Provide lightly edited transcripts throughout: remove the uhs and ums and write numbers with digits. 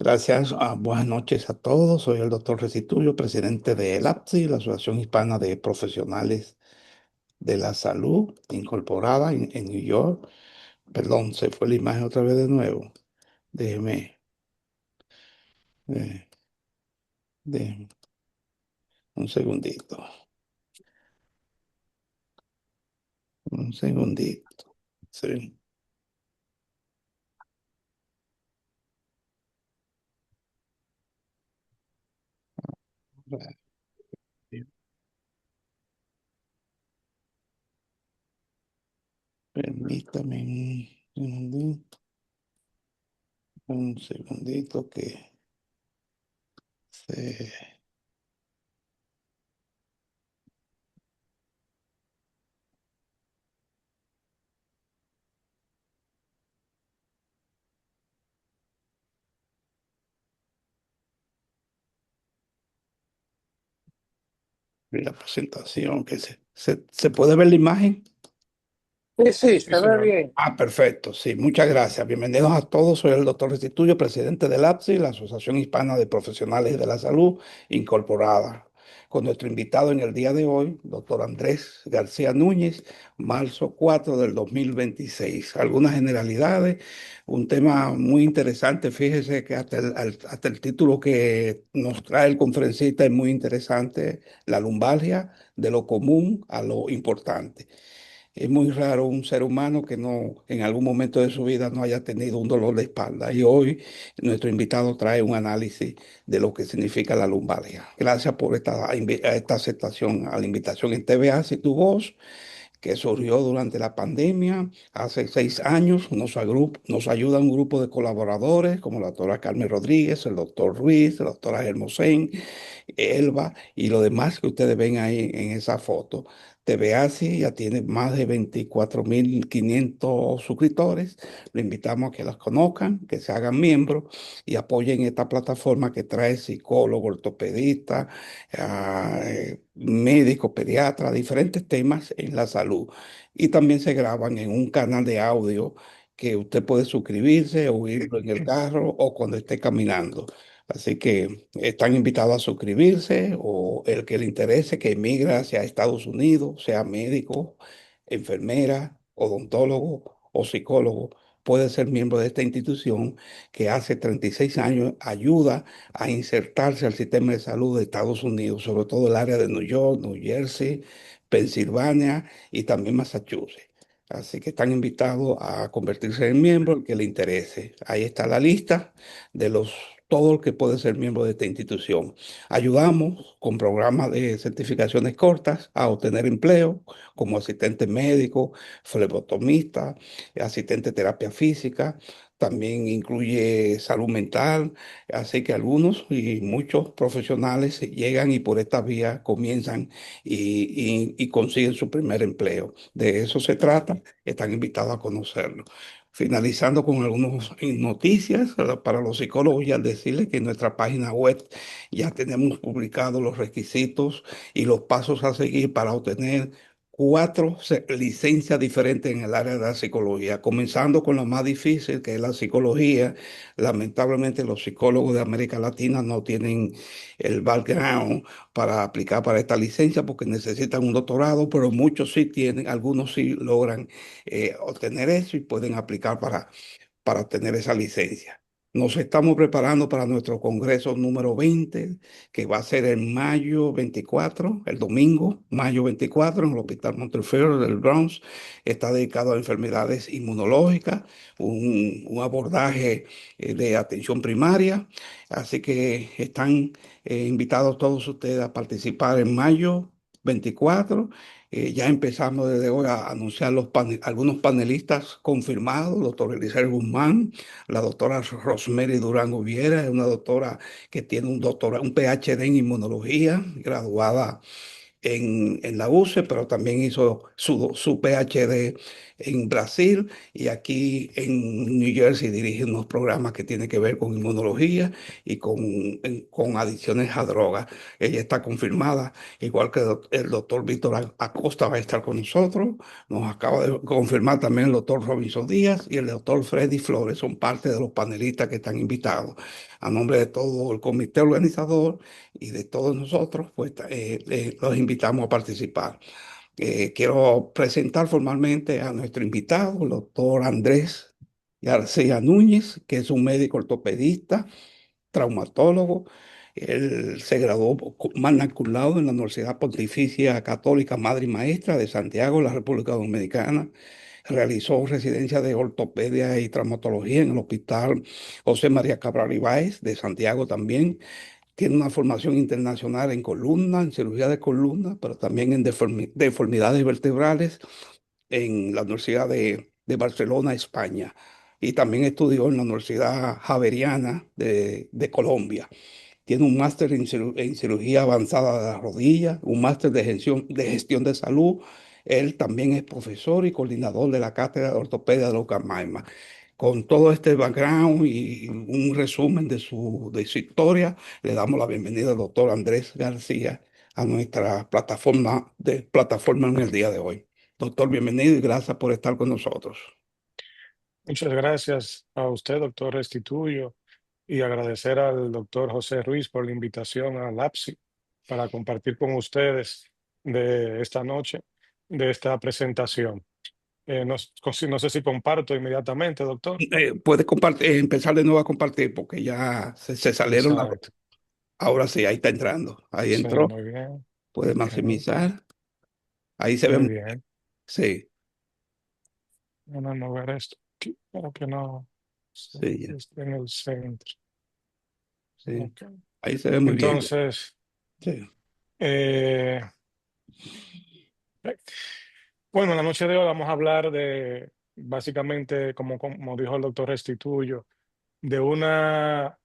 Gracias. Buenas noches a todos. Soy el doctor Recituyo, presidente de LAPSI, la Asociación Hispana de Profesionales de la Salud, incorporada en New York. Perdón, se fue la imagen otra vez de nuevo. Déjeme, eh, déjeme un segundito, un segundito. Sí. Permítame un segundito que se... la presentación, que se puede ver la imagen. Sí, sí, Sí, se ve señor. bien. Perfecto. Sí, muchas gracias. Bienvenidos a todos. Soy el doctor Restituyo, presidente del APSI, la Asociación Hispana de Profesionales de la Salud Incorporada. Con nuestro invitado en el día de hoy, doctor Andrés García Núñez, marzo 4 del 2026. Algunas generalidades, un tema muy interesante. Fíjese que hasta el título que nos trae el conferencista es muy interesante, la lumbalgia, de lo común a lo importante. Es muy raro un ser humano que no, en algún momento de su vida no haya tenido un dolor de espalda. Y hoy nuestro invitado trae un análisis de lo que significa la lumbalgia. Gracias por esta aceptación a la invitación en TVA y Tu Voz, que surgió durante la pandemia hace 6 años. Nos ayuda un grupo de colaboradores como la doctora Carmen Rodríguez, el doctor Ruiz, la doctora Hermosén, Elba y lo demás que ustedes ven ahí en esa foto. TVASI ya tiene más de 24.500 suscriptores. Le invitamos a que las conozcan, que se hagan miembros y apoyen esta plataforma que trae psicólogos, ortopedistas, médicos, pediatras, diferentes temas en la salud. Y también se graban en un canal de audio que usted puede suscribirse o oírlo en el carro o cuando esté caminando. Así que están invitados a suscribirse o el que le interese que emigra hacia Estados Unidos, sea médico, enfermera, odontólogo o psicólogo, puede ser miembro de esta institución que hace 36 años ayuda a insertarse al sistema de salud de Estados Unidos, sobre todo el área de New York, New Jersey, Pensilvania y también Massachusetts. Así que están invitados a convertirse en miembro el que le interese. Ahí está la lista de todo el que puede ser miembro de esta institución. Ayudamos con programas de certificaciones cortas a obtener empleo como asistente médico, flebotomista, asistente de terapia física. También incluye salud mental, así que algunos y muchos profesionales llegan y por esta vía comienzan y consiguen su primer empleo. De eso se trata, están invitados a conocerlo. Finalizando con algunas noticias para los psicólogos y al decirles que en nuestra página web ya tenemos publicados los requisitos y los pasos a seguir para obtener cuatro licencias diferentes en el área de la psicología, comenzando con la más difícil, que es la psicología. Lamentablemente los psicólogos de América Latina no tienen el background para aplicar para esta licencia porque necesitan un doctorado, pero muchos sí tienen, algunos sí logran obtener eso y pueden aplicar para obtener esa licencia. Nos estamos preparando para nuestro congreso número 20, que va a ser en mayo 24, el domingo, mayo 24, en el Hospital Montefiore del Bronx. Está dedicado a enfermedades inmunológicas, un abordaje de atención primaria. Así que están invitados todos ustedes a participar en mayo 24. Ya empezamos desde hoy a anunciar algunos panelistas confirmados: doctor Eliezer Guzmán, la doctora Rosemary Durango Viera, es una doctora que tiene un PhD en inmunología, graduada en la UCE, pero también hizo su PhD en Brasil y aquí en New Jersey dirige unos programas que tienen que ver con inmunología y con adicciones a drogas. Ella está confirmada, igual que el doctor Víctor Acosta va a estar con nosotros. Nos acaba de confirmar también el doctor Robinson Díaz y el doctor Freddy Flores. Son parte de los panelistas que están invitados. A nombre de todo el comité organizador y de todos nosotros, pues los invitamos a participar. Quiero presentar formalmente a nuestro invitado, el doctor Andrés García Núñez, que es un médico ortopedista, traumatólogo. Él se graduó magna cum laude en la Universidad Pontificia Católica Madre y Maestra de Santiago, la República Dominicana. Realizó residencia de ortopedia y traumatología en el Hospital José María Cabral Ibáez de Santiago también. Tiene una formación internacional en columna, en cirugía de columna, pero también en deformidades vertebrales en la Universidad de Barcelona, España. Y también estudió en la Universidad Javeriana de Colombia. Tiene un máster en cirugía avanzada de la rodilla, un máster de gestión de salud. Él también es profesor y coordinador de la Cátedra de Ortopedia de la UCAMAIMA. Con todo este background y un resumen de su historia, le damos la bienvenida al doctor Andrés García a nuestra plataforma en el día de hoy. Doctor, bienvenido y gracias por estar con nosotros. Muchas gracias a usted, doctor Restituyo, y agradecer al doctor José Ruiz por la invitación a LAPSI para compartir con ustedes de esta noche, de esta presentación. No sé si comparto inmediatamente, doctor. Puede compartir, empezar de nuevo a compartir porque ya se salieron las. Exacto. Ahora sí, ahí está entrando. Ahí Sí, entró. muy bien. Puede Ok, maximizar. Ahí se ve muy muy bien. bien. Sí, Vamos a mover esto aquí para que no sí, ya, esté en el centro. sí. Ok. Ahí se ve muy bien. Entonces, Sí, eh, bueno, la noche de hoy vamos a hablar de, básicamente, como dijo el doctor Restituyo, de una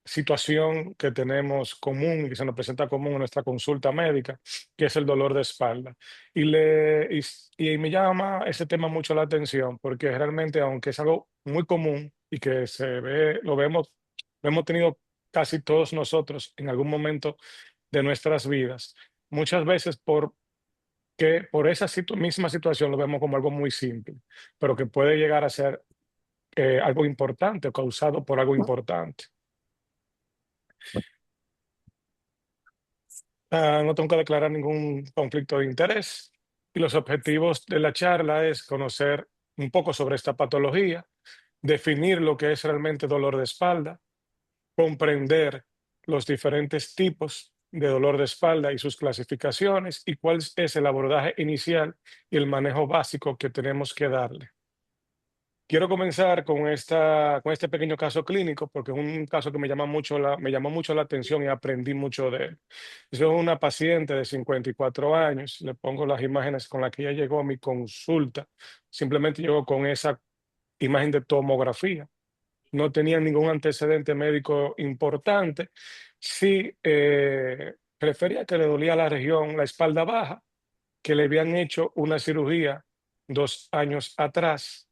situación que tenemos común y que se nos presenta común en nuestra consulta médica, que es el dolor de espalda. Y me llama ese tema mucho la atención, porque realmente, aunque es algo muy común y que se ve, lo hemos tenido casi todos nosotros en algún momento de nuestras vidas, muchas veces por esa misma situación lo vemos como algo muy simple, pero que puede llegar a ser algo importante o causado por algo importante. No tengo que declarar ningún conflicto de interés y los objetivos de la charla es conocer un poco sobre esta patología, definir lo que es realmente dolor de espalda, comprender los diferentes tipos de dolor de espalda y sus clasificaciones y cuál es el abordaje inicial y el manejo básico que tenemos que darle. Quiero comenzar con este pequeño caso clínico porque es un caso que me llamó mucho la atención y aprendí mucho de él. Es una paciente de 54 años, le pongo las imágenes con las que ella llegó a mi consulta, simplemente llegó con esa imagen de tomografía, no tenía ningún antecedente médico importante, sí prefería que le dolía la región, la espalda baja, que le habían hecho una cirugía 2 años atrás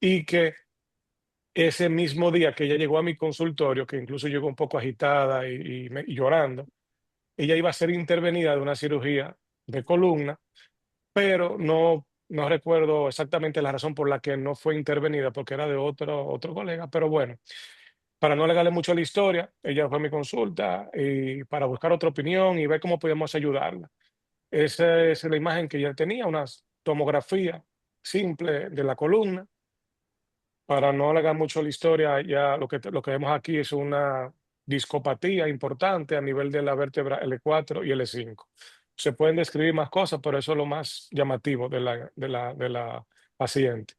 y que ese mismo día que ella llegó a mi consultorio, que incluso llegó un poco agitada y llorando, ella iba a ser intervenida de una cirugía de columna, pero no recuerdo exactamente la razón por la que no fue intervenida, porque era de otro colega, pero bueno, para no alegarle mucho la historia, ella fue a mi consulta y para buscar otra opinión y ver cómo podíamos ayudarla. Esa es la imagen que ella tenía, una tomografía simple de la columna. Para no alargar mucho la historia, ya lo que vemos aquí es una discopatía importante a nivel de la vértebra L4 y L5. Se pueden describir más cosas, pero eso es lo más llamativo de la paciente.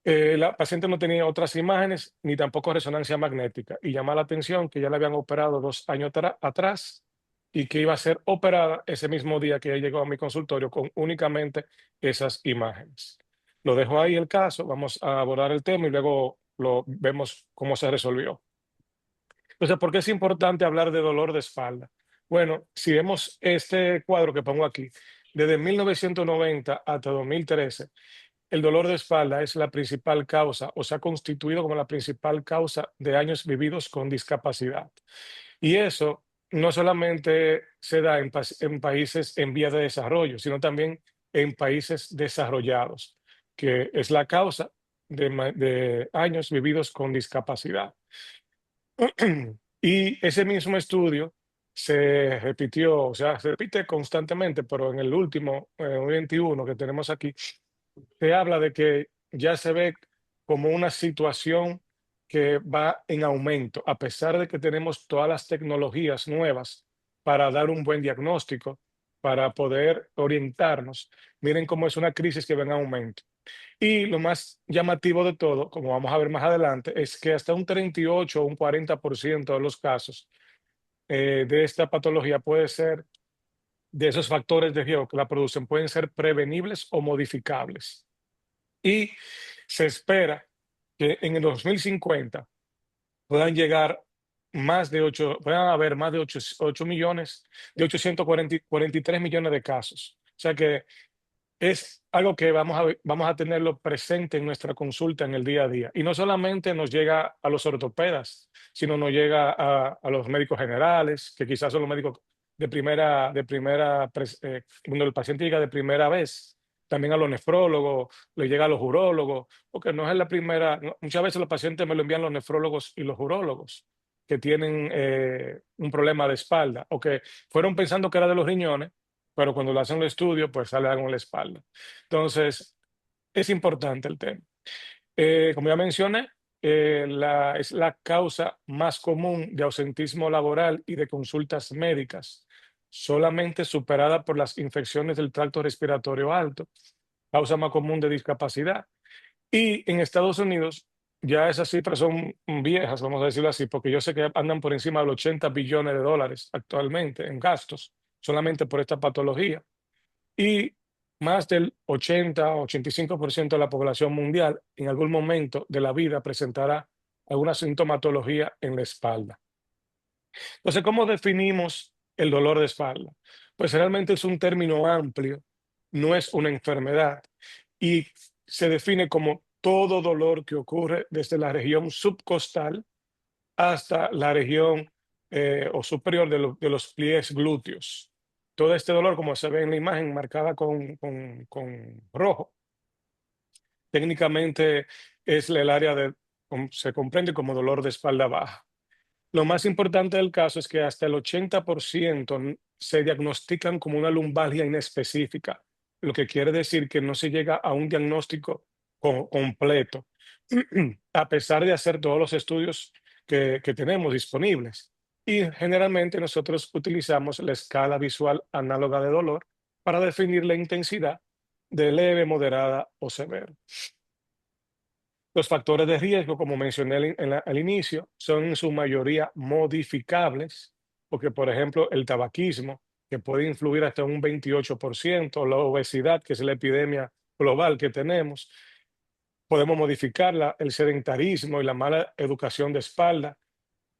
La paciente no tenía otras imágenes ni tampoco resonancia magnética y llama la atención que ya la habían operado 2 años atrás y que iba a ser operada ese mismo día que ella llegó a mi consultorio con únicamente esas imágenes. Lo dejo ahí el caso, vamos a abordar el tema y luego lo vemos cómo se resolvió. Entonces, ¿por qué es importante hablar de dolor de espalda? Bueno, si vemos este cuadro que pongo aquí, desde 1990 hasta 2013, el dolor de espalda es la principal causa o se ha constituido como la principal causa de años vividos con discapacidad. Y eso no solamente se da en países en vías de desarrollo, sino también en países desarrollados, que es la causa de años vividos con discapacidad. Y ese mismo estudio se repitió, o sea, se repite constantemente, pero en el último 21 que tenemos aquí, se habla de que ya se ve como una situación que va en aumento, a pesar de que tenemos todas las tecnologías nuevas para dar un buen diagnóstico, para poder orientarnos. Miren cómo es una crisis que va en aumento. Y lo más llamativo de todo, como vamos a ver más adelante, es que hasta un 38 o un 40% de los casos de esta patología puede ser de esos factores de riesgo que la producen, pueden ser prevenibles o modificables. Y se espera que en el 2050 puedan llegar más de 8, puedan haber más de 8 millones, de 843 millones de casos. O sea que es algo que vamos a tenerlo presente en nuestra consulta en el día a día. Y no solamente nos llega a los ortopedas, sino nos llega a los médicos generales, que quizás son los médicos cuando el paciente llega de primera vez, también a los nefrólogos, le llega a los urólogos, porque no es la primera, muchas veces los pacientes me lo envían los nefrólogos y los urólogos que tienen un problema de espalda o que fueron pensando que era de los riñones, pero cuando le hacen el estudio, pues sale algo en la espalda. Entonces, es importante el tema. Como ya mencioné, es la causa más común de ausentismo laboral y de consultas médicas, solamente superada por las infecciones del tracto respiratorio alto, causa más común de discapacidad. Y en Estados Unidos, ya esas cifras son viejas, vamos a decirlo así, porque yo sé que andan por encima de los 80 billones de dólares actualmente en gastos, solamente por esta patología. Y más del 80-85% de la población mundial en algún momento de la vida presentará alguna sintomatología en la espalda. Entonces, ¿cómo definimos el dolor de espalda? Pues realmente es un término amplio, no es una enfermedad y se define como todo dolor que ocurre desde la región subcostal hasta la región o superior de los pliegues glúteos. Todo este dolor, como se ve en la imagen marcada con rojo, técnicamente es el área se comprende como dolor de espalda baja. Lo más importante del caso es que hasta el 80% se diagnostican como una lumbalgia inespecífica, lo que quiere decir que no se llega a un diagnóstico completo, a pesar de hacer todos los estudios que tenemos disponibles. Y generalmente nosotros utilizamos la escala visual análoga de dolor para definir la intensidad de leve, moderada o severa. Los factores de riesgo, como mencioné al inicio, son en su mayoría modificables, porque, por ejemplo, el tabaquismo, que puede influir hasta un 28%, la obesidad, que es la epidemia global que tenemos, podemos modificarla, el sedentarismo y la mala educación de espalda,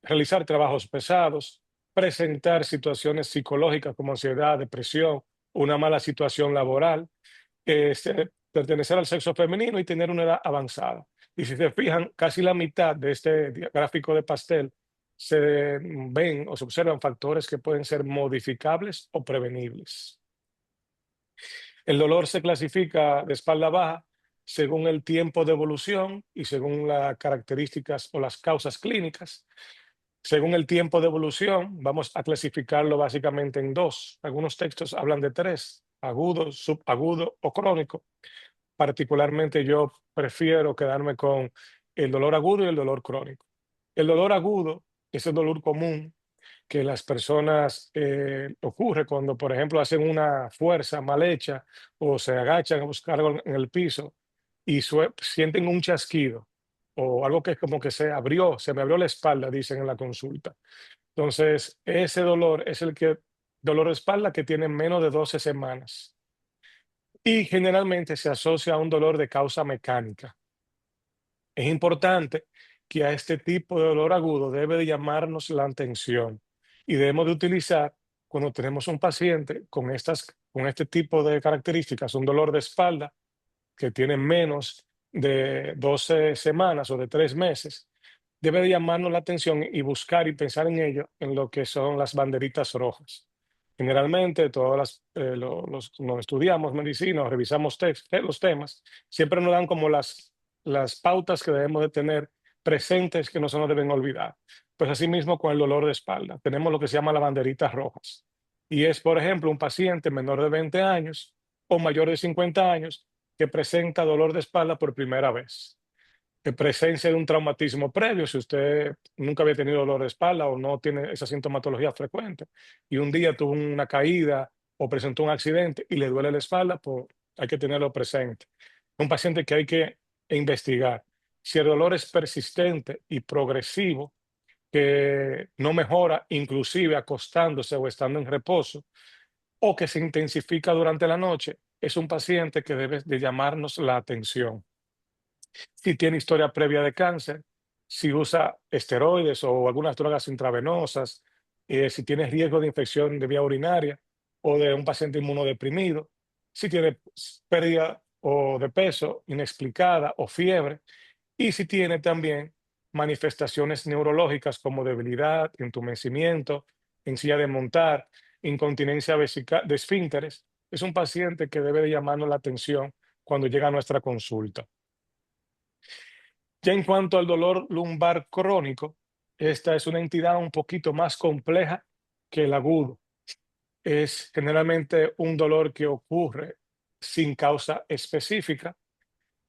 realizar trabajos pesados, presentar situaciones psicológicas como ansiedad, depresión, una mala situación laboral, pertenecer al sexo femenino y tener una edad avanzada. Y si se fijan, casi la mitad de este gráfico de pastel se ven o se observan factores que pueden ser modificables o prevenibles. El dolor se clasifica de espalda baja según el tiempo de evolución y según las características o las causas clínicas. Según el tiempo de evolución, vamos a clasificarlo básicamente en dos. Algunos textos hablan de tres: agudo, subagudo o crónico. Particularmente yo prefiero quedarme con el dolor agudo y el dolor crónico. El dolor agudo es el dolor común que las personas ocurre cuando, por ejemplo, hacen una fuerza mal hecha o se agachan a buscar algo en el piso y sienten un chasquido o algo que es como que se me abrió la espalda, dicen en la consulta. Entonces, ese dolor es dolor de espalda que tiene menos de 12 semanas y generalmente se asocia a un dolor de causa mecánica. Es importante que a este tipo de dolor agudo debe de llamarnos la atención y debemos de utilizar cuando tenemos un paciente con este tipo de características, un dolor de espalda que tiene menos de 12 semanas o de 3 meses, debe de llamarnos la atención y buscar y pensar en ello, en lo que son las banderitas rojas. Generalmente, todas cuando estudiamos medicina o revisamos los temas, siempre nos dan como las pautas que debemos de tener presentes que no se nos deben olvidar. Pues asimismo con el dolor de espalda, tenemos lo que se llama las banderitas rojas. Y es, por ejemplo, un paciente menor de 20 años o mayor de 50 años que presenta dolor de espalda por primera vez, presencia de un traumatismo previo, si usted nunca había tenido dolor de espalda o no tiene esa sintomatología frecuente, y un día tuvo una caída o presentó un accidente y le duele la espalda, pues hay que tenerlo presente. Un paciente que hay que investigar. Si el dolor es persistente y progresivo, que no mejora inclusive acostándose o estando en reposo, o que se intensifica durante la noche, es un paciente que debe de llamarnos la atención. Si tiene historia previa de cáncer, si usa esteroides o algunas drogas intravenosas, si tiene riesgo de infección de vía urinaria o de un paciente inmunodeprimido, si tiene pérdida o de peso inexplicada o fiebre, y si tiene también manifestaciones neurológicas como debilidad, entumecimiento, en silla de montar, incontinencia de esfínteres, es un paciente que debe de llamarnos la atención cuando llega a nuestra consulta. Ya en cuanto al dolor lumbar crónico, esta es una entidad un poquito más compleja que el agudo. Es generalmente un dolor que ocurre sin causa específica,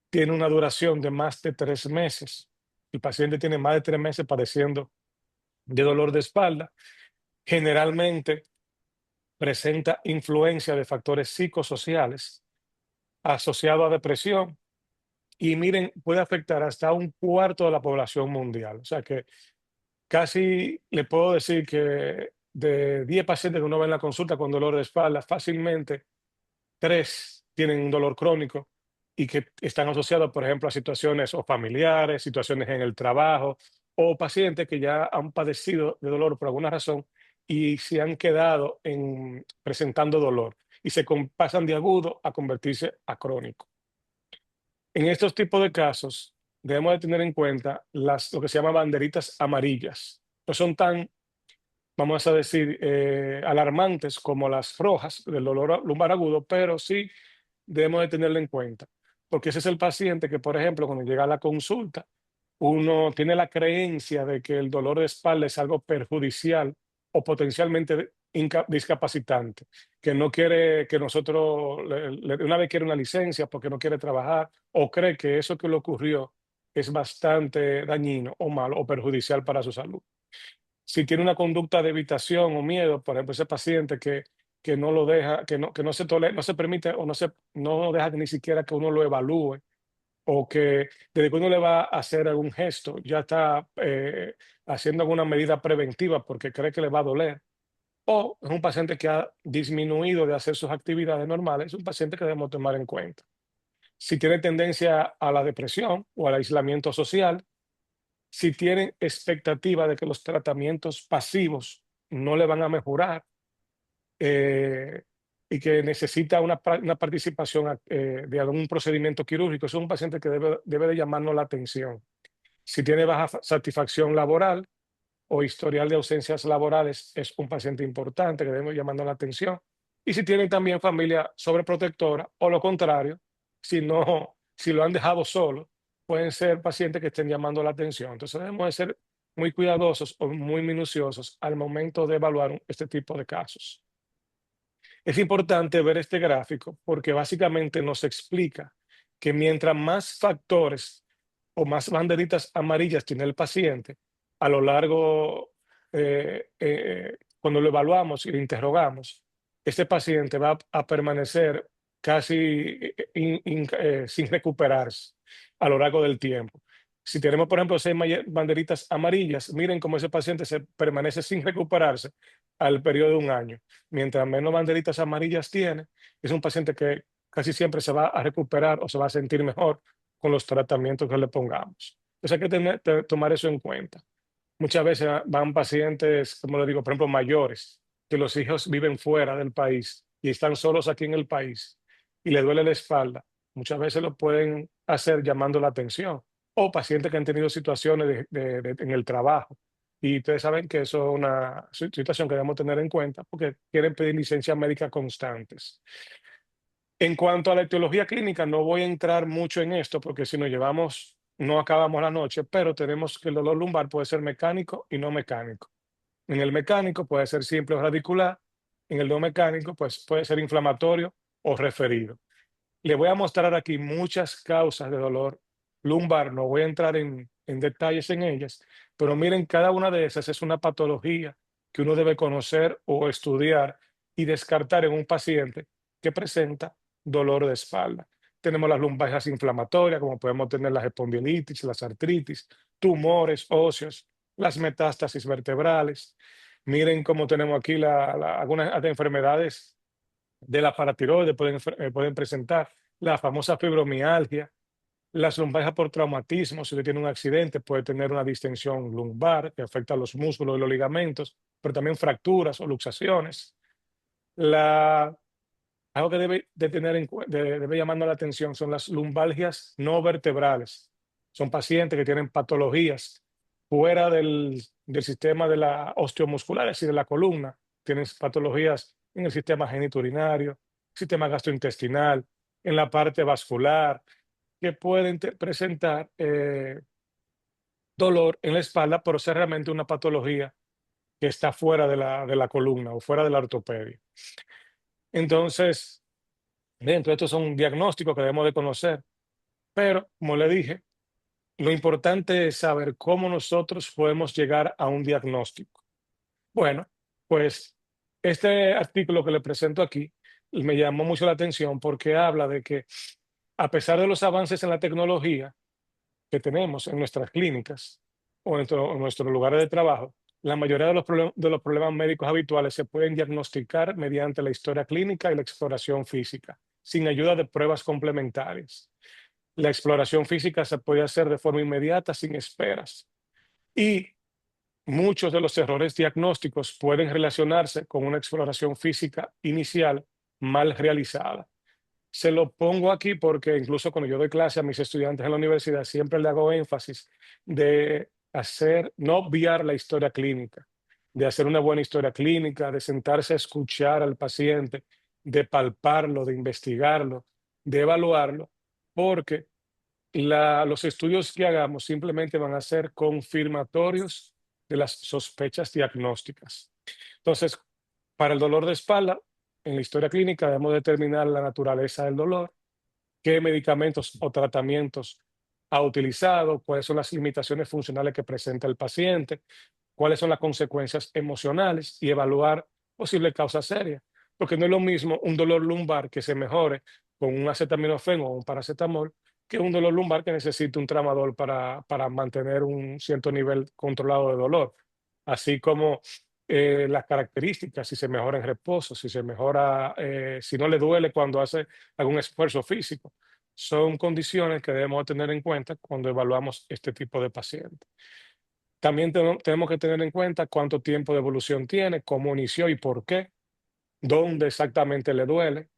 tiene una duración de más de 3 meses. El paciente tiene más de 3 meses padeciendo de dolor de espalda. Generalmente presenta influencia de factores psicosociales asociado a depresión y miren, puede afectar hasta un cuarto de la población mundial. O sea que casi le puedo decir que de 10 pacientes que uno ve en la consulta con dolor de espalda, fácilmente 3 tienen un dolor crónico y que están asociados, por ejemplo, a situaciones o familiares, situaciones en el trabajo o pacientes que ya han padecido de dolor por alguna razón y se han quedado presentando dolor y pasan de agudo a convertirse a crónico. En estos tipos de casos, debemos de tener en cuenta lo que se llama banderitas amarillas. No son tan, vamos a decir, alarmantes como las rojas del dolor lumbar agudo, pero sí debemos de tenerlo en cuenta, porque ese es el paciente que, por ejemplo, cuando llega a la consulta, uno tiene la creencia de que el dolor de espalda es algo perjudicial o potencialmente discapacitante, que no quiere que nosotros, una vez quiere una licencia porque no quiere trabajar o cree que eso que le ocurrió es bastante dañino o malo o perjudicial para su salud. Si tiene una conducta de evitación o miedo, por ejemplo, ese paciente que no lo deja, que no se tolera, no se permite o no deja ni siquiera que uno lo evalúe, o que desde que uno le va a hacer algún gesto, ya está haciendo alguna medida preventiva porque cree que le va a doler, o es un paciente que ha disminuido de hacer sus actividades normales, es un paciente que debemos tomar en cuenta. Si tiene tendencia a la depresión o al aislamiento social, si tienen expectativa de que los tratamientos pasivos no le van a mejorar, eh, y que necesita una participación de algún procedimiento quirúrgico, es un paciente que debe de llamarnos la atención. Si tiene baja satisfacción laboral o historial de ausencias laborales, es un paciente importante que debemos llamarnos la atención. Y si tienen también familia sobreprotectora o lo contrario, si lo han dejado solo, pueden ser pacientes que estén llamando la atención. Entonces debemos de ser muy cuidadosos o muy minuciosos al momento de evaluar este tipo de casos. Es importante ver este gráfico porque básicamente nos explica que mientras más factores o más banderitas amarillas tiene el paciente, a lo largo, cuando lo evaluamos y lo interrogamos, este paciente va a permanecer casi sin recuperarse a lo largo del tiempo. Si tenemos, por ejemplo, 6 banderitas amarillas, miren cómo ese paciente se permanece sin recuperarse al periodo de un año. Mientras menos banderitas amarillas tiene, es un paciente que casi siempre se va a recuperar o se va a sentir mejor con los tratamientos que le pongamos. Entonces hay que tomar eso en cuenta. Muchas veces van pacientes, como le digo, por ejemplo, mayores, que los hijos viven fuera del país y están solos aquí en el país y le duele la espalda. muchas veces lo pueden hacer llamando la atención, o pacientes que han tenido situaciones en el trabajo. Y ustedes saben que eso es una situación que debemos tener en cuenta porque quieren pedir licencias médicas constantes. En cuanto a la etiología clínica, no voy a entrar mucho en esto porque si nos llevamos, no acabamos la noche, pero tenemos que el dolor lumbar puede ser mecánico y no mecánico. En el mecánico puede ser simple o radicular, en el no mecánico pues puede ser inflamatorio o referido. Le voy a mostrar aquí muchas causas de dolor lumbar, no voy a entrar en detalles en ellas, pero miren, cada una de esas es una patología que uno debe conocer o estudiar y descartar en un paciente que presenta dolor de espalda. Tenemos las lumbalgias inflamatorias, como podemos tener las espondilitis, las artritis, tumores óseos, las metástasis vertebrales. Miren cómo tenemos aquí algunas enfermedades de la paratiroides pueden presentar, la famosa fibromialgia, las lumbalgias por traumatismo, si usted tiene un accidente puede tener una distensión lumbar que afecta a los músculos y los ligamentos, pero también fracturas o luxaciones. La, algo que debe tener debe llamando la atención son las lumbalgias no vertebrales. Son pacientes que tienen patologías fuera del sistema de la osteomuscular, es decir, de la columna. Tienen patologías en el sistema genitourinario, sistema gastrointestinal, en la parte vascular, que pueden presentar dolor en la espalda, pero es realmente una patología que está fuera de la columna o fuera de la ortopedia. Entonces, dentro de estos son diagnósticos que debemos de conocer, pero como le dije, lo importante es saber cómo nosotros podemos llegar a un diagnóstico. Bueno, pues este artículo que le presento aquí me llamó mucho la atención porque habla de que a pesar de los avances en la tecnología que tenemos en nuestras clínicas o en nuestros lugares de trabajo, la mayoría de los problemas médicos habituales se pueden diagnosticar mediante la historia clínica y la exploración física, sin ayuda de pruebas complementarias. La exploración física se puede hacer de forma inmediata, sin esperas. Y muchos de los errores diagnósticos pueden relacionarse con una exploración física inicial mal realizada. Se lo pongo aquí porque incluso cuando yo doy clase a mis estudiantes en la universidad, siempre le hago énfasis de hacer, no obviar la historia clínica, de hacer una buena historia clínica, de sentarse a escuchar al paciente, de palparlo, de investigarlo, de evaluarlo, porque los estudios que hagamos simplemente van a ser confirmatorios de las sospechas diagnósticas. Entonces, para el dolor de espalda, en la historia clínica debemos determinar la naturaleza del dolor, qué medicamentos o tratamientos ha utilizado, cuáles son las limitaciones funcionales que presenta el paciente, cuáles son las consecuencias emocionales y evaluar posibles causas serias. Porque no es lo mismo un dolor lumbar que se mejore con un acetaminofén o un paracetamol que un dolor lumbar que necesite un tramadol para mantener un cierto nivel controlado de dolor. Así como las características, si se mejora en reposo, si se mejora, si no le duele cuando hace algún esfuerzo físico. Son condiciones que debemos tener en cuenta cuando evaluamos este tipo de pacientes. También tenemos que tener en cuenta cuánto tiempo de evolución tiene, cómo inició y por qué, dónde exactamente le duele,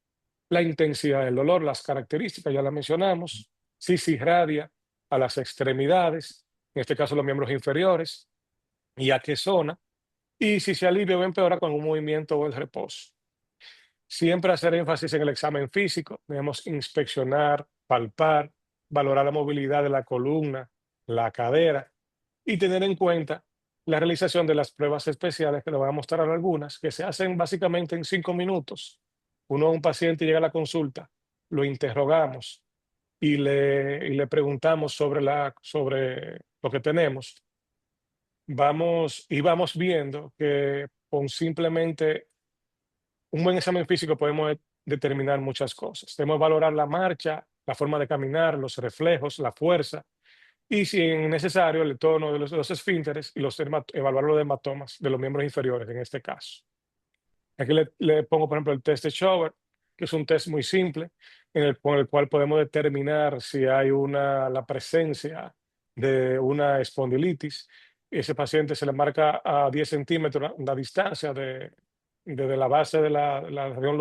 la intensidad del dolor, las características, ya las mencionamos, si se irradia a las extremidades, en este caso los miembros inferiores, y a qué zona, y si se alivia o empeora con un movimiento o el reposo. Siempre hacer énfasis en el examen físico, debemos inspeccionar, palpar, valorar la movilidad de la columna, la cadera y tener en cuenta la realización de las pruebas especiales, que le voy a mostrar algunas, que se hacen básicamente en 5 minutos. Uno a un paciente llega a la consulta, lo interrogamos y le preguntamos sobre lo que tenemos. Vamos viendo que con simplemente un buen examen físico podemos determinar muchas cosas. Debemos valorar la marcha, la forma de caminar, los reflejos, la fuerza y, si es necesario, el tono de los esfínteres y evaluar los hematomas de los miembros inferiores en este caso. Aquí le pongo, por ejemplo, el test de Shower, que es un test muy simple, con el cual podemos determinar si hay la presencia de una espondilitis. Ese paciente se le marca a 10 centímetros la distancia desde la base de la región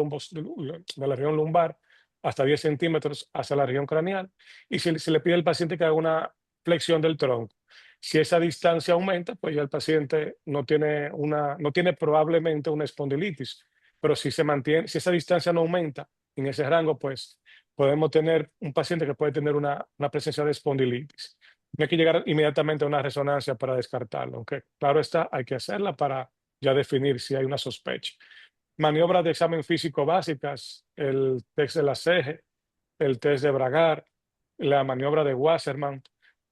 lumbar hasta 10 centímetros hacia la región craneal, y se le pide al paciente que haga una flexión del tronco. Si esa distancia aumenta, pues ya el paciente no tiene probablemente una espondilitis, pero si se mantiene, si esa distancia no aumenta en ese rango, pues podemos tener un paciente que puede tener una presencia de espondilitis. No hay que llegar inmediatamente a una resonancia para descartarlo, aunque claro está, hay que hacerla para ya definir si hay una sospecha. Maniobras de examen físico básicas, el test de la CEGE, el test de Bragar, la maniobra de Wasserman.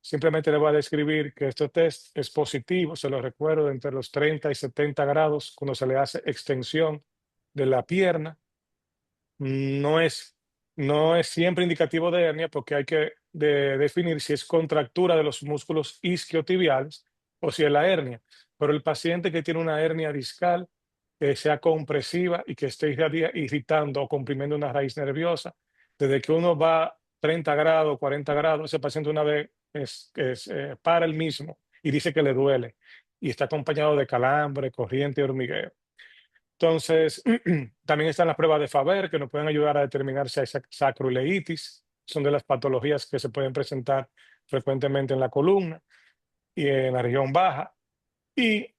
Simplemente le voy a describir que este test es positivo, se lo recuerdo, entre los 30 y 70 grados cuando se le hace extensión de la pierna. No es, no es siempre indicativo de hernia porque hay que definir si es contractura de los músculos isquiotibiales o si es la hernia. Pero el paciente que tiene una hernia discal, que sea compresiva y que esté irritando o comprimiendo una raíz nerviosa, desde que uno va 30 grados, 40 grados, ese paciente una vez para el mismo y dice que le duele y está acompañado de calambre, corriente y hormigueo. Entonces, también están las pruebas de Faber que nos pueden ayudar a determinar si hay sacroileitis. Son de las patologías que se pueden presentar frecuentemente en la columna y en la región baja. Y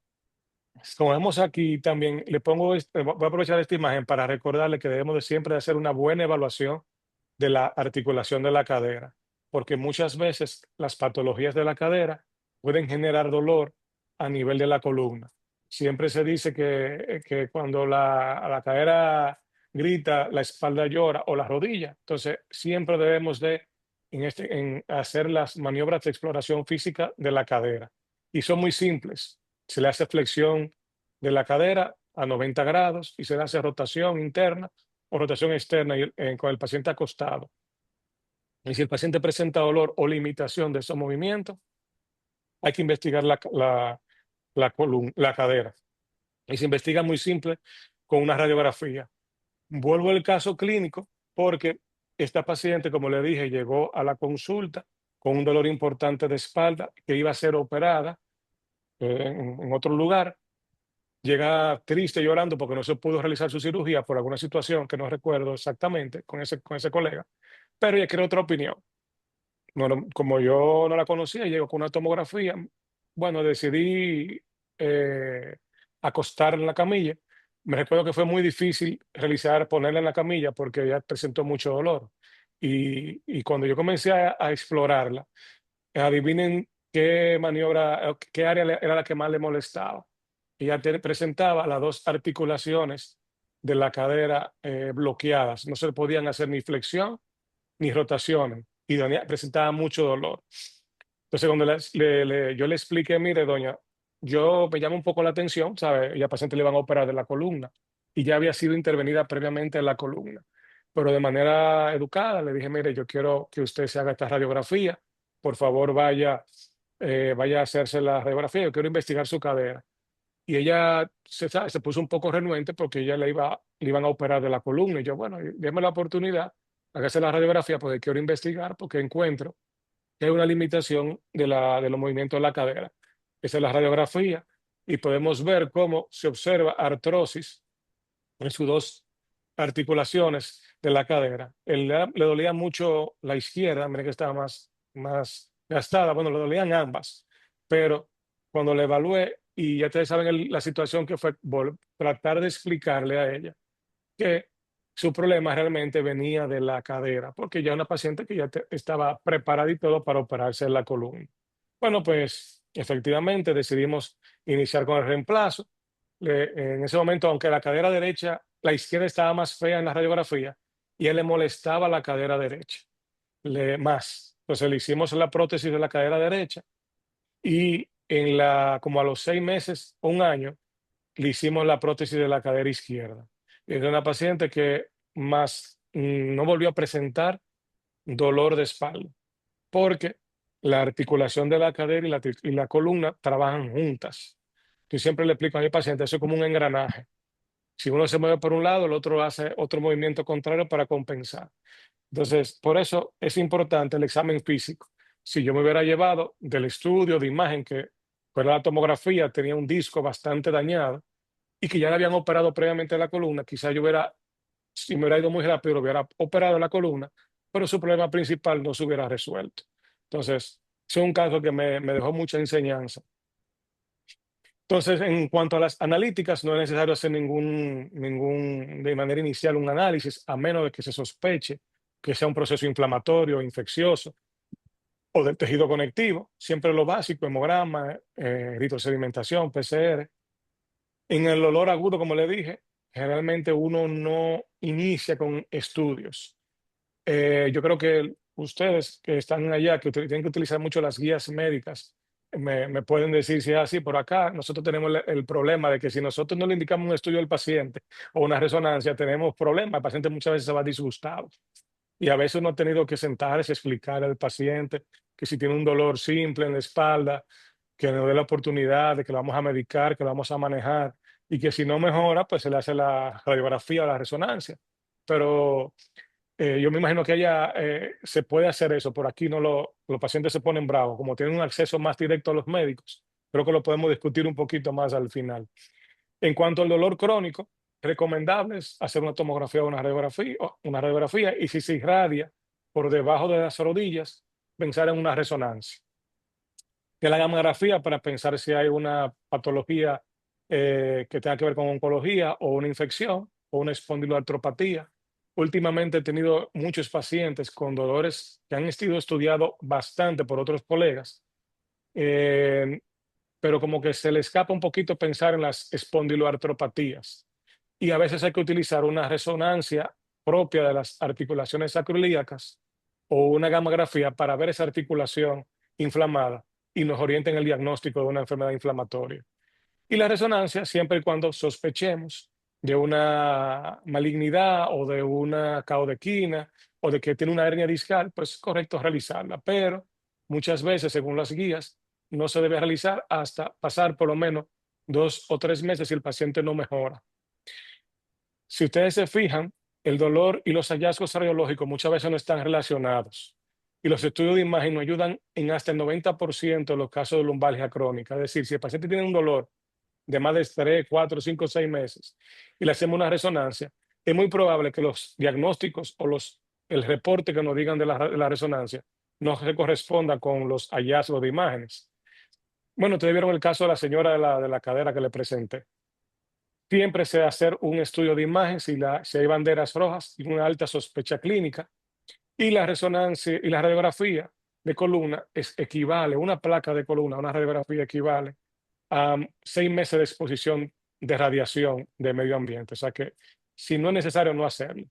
como vemos aquí, también le pongo, voy a aprovechar esta imagen para recordarle que debemos de siempre hacer una buena evaluación de la articulación de la cadera, porque muchas veces las patologías de la cadera pueden generar dolor a nivel de la columna. Siempre se dice que cuando la cadera grita, la espalda llora o la rodilla. Entonces, siempre debemos de en hacer las maniobras de exploración física de la cadera. Y son muy simples. Se le hace flexión de la cadera a 90 grados y se le hace rotación interna o rotación externa con el paciente acostado. Y si el paciente presenta dolor o limitación de esos movimientos, hay que investigar la cadera. Y se investiga muy simple con una radiografía. Vuelvo al caso clínico porque esta paciente, como le dije, llegó a la consulta con un dolor importante de espalda que iba a ser operada en otro lugar. Llega triste llorando porque no se pudo realizar su cirugía por alguna situación que no recuerdo exactamente con ese colega, pero ella quiere otra opinión. No, como yo no la conocía, llegó con una tomografía. Bueno, decidí eh, acostar en la camilla. Me recuerdo que fue muy difícil ponerla en la camilla porque ella presentó mucho dolor. Y cuando yo comencé a explorarla, adivinen qué maniobra, qué área era la que más le molestaba. Ella presentaba las dos articulaciones de la cadera bloqueadas. No se le podían hacer ni flexión ni rotaciones y presentaba mucho dolor. Entonces, cuando yo le expliqué, mire, doña, yo me llama un poco la atención, ¿sabe? Y al paciente le van a operar de la columna y ya había sido intervenida previamente en la columna. Pero de manera educada le dije, mire, yo quiero que usted se haga esta radiografía, por favor vaya a hacerse la radiografía, yo quiero investigar su cadera. Y ella se puso un poco renuente porque ella le iban a operar de la columna. Y yo, bueno, déme la oportunidad, hágase la radiografía porque quiero investigar, porque encuentro que hay una limitación de los movimientos de la cadera. Esa es la radiografía y podemos ver cómo se observa artrosis en sus dos articulaciones de la cadera. Le dolía mucho la izquierda, mira que estaba más gastada, bueno, le dolían ambas, pero cuando le evalué, y ya ustedes saben la situación que fue tratar de explicarle a ella que su problema realmente venía de la cadera, porque ya una paciente que ya estaba preparada y todo para operarse en la columna. Bueno, pues efectivamente decidimos iniciar con el reemplazo. En ese momento, aunque la cadera derecha, la izquierda estaba más fea en la radiografía y a él le molestaba la cadera derecha, más. Entonces le hicimos la prótesis de la cadera derecha y como a los 6 meses, un año, le hicimos la prótesis de la cadera izquierda. Es una paciente que no volvió a presentar dolor de espalda, porque la articulación de la cadera y la columna trabajan juntas. Yo siempre le explico a mi paciente, eso es como un engranaje. Si uno se mueve por un lado, el otro hace otro movimiento contrario para compensar. Entonces, por eso es importante el examen físico. Si yo me hubiera llevado del estudio de imagen que fuera la tomografía, tenía un disco bastante dañado y que ya le habían operado previamente la columna, quizás yo hubiera si me hubiera ido muy rápido, lo hubiera operado la columna, pero su problema principal no se hubiera resuelto. Entonces, es un caso que me dejó mucha enseñanza. Entonces, en cuanto a las analíticas, no es necesario hacer de manera inicial un análisis, a menos de que se sospeche que sea un proceso inflamatorio, infeccioso o del tejido conectivo. Siempre lo básico, hemograma, eritrosedimentación, PCR. En el olor agudo, como le dije, generalmente uno no inicia con estudios. Yo creo que ustedes que están allá, que tienen que utilizar mucho las guías médicas, me pueden decir si es así. Por acá nosotros tenemos el problema de que si nosotros no le indicamos un estudio al paciente o una resonancia, tenemos problemas. El paciente muchas veces se va disgustado. Y a veces uno ha tenido que sentarse, explicarle al paciente que si tiene un dolor simple en la espalda, que nos dé la oportunidad de que lo vamos a medicar, que lo vamos a manejar, y que si no mejora, pues se le hace la radiografía o la resonancia. Pero yo me imagino que allá se puede hacer eso, por aquí no los pacientes se ponen bravos, como tienen un acceso más directo a los médicos, creo que lo podemos discutir un poquito más al final. En cuanto al dolor crónico, recomendable es hacer una tomografía o una radiografía, y si se irradia por debajo de las rodillas, pensar en una resonancia. Que la gamografía para pensar si hay una patología que tenga que ver con oncología o una infección o una espondiloartropatía. Últimamente he tenido muchos pacientes con dolores que han sido estudiados bastante por otros colegas, eh, pero como que se le escapa un poquito pensar en las espondiloartropatías. Y a veces hay que utilizar una resonancia propia de las articulaciones sacroiliacas o una gamografía para ver esa articulación inflamada y nos orienta en el diagnóstico de una enfermedad inflamatoria. Y la resonancia, siempre y cuando sospechemos de una malignidad o de una caudequina o de que tiene una hernia discal, pues es correcto realizarla. Pero muchas veces, según las guías, no se debe realizar hasta pasar por lo menos 2 o 3 meses si el paciente no mejora. Si ustedes se fijan, el dolor y los hallazgos radiológicos muchas veces no están relacionados. Y los estudios de imagen nos ayudan en hasta el 90% de los casos de lumbalgia crónica. Es decir, si el paciente tiene un dolor de más de 3, 4, 5, 6 meses y le hacemos una resonancia, es muy probable que los diagnósticos o el reporte que nos digan de la resonancia no se corresponda con los hallazgos de imágenes. Bueno, ustedes vieron el caso de la señora de la cadera que le presenté. Siempre se debe hacer un estudio de imagen si hay banderas rojas y una alta sospecha clínica. Y la resonancia y la radiografía de columna equivale, una placa de columna, una radiografía equivale a 6 meses de exposición de radiación de medio ambiente. O sea que si no es necesario, no hacerlo.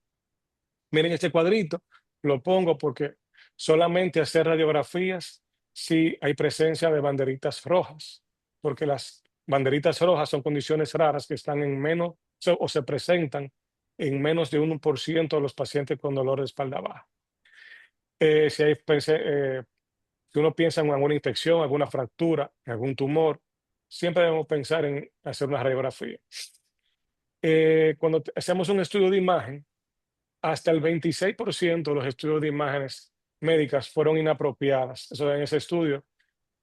Miren este cuadrito, lo pongo porque solamente hacer radiografías si hay presencia de banderitas rojas, porque las banderitas rojas son condiciones raras que están en menos o se presentan en menos de 1% de los pacientes con dolor de espalda baja. Si hay, si uno piensa en alguna infección, alguna fractura, en algún tumor, siempre debemos pensar en hacer una radiografía. Cuando hacemos un estudio de imagen, hasta el 26% de los estudios de imágenes médicas fueron inapropiadas. Eso en ese estudio,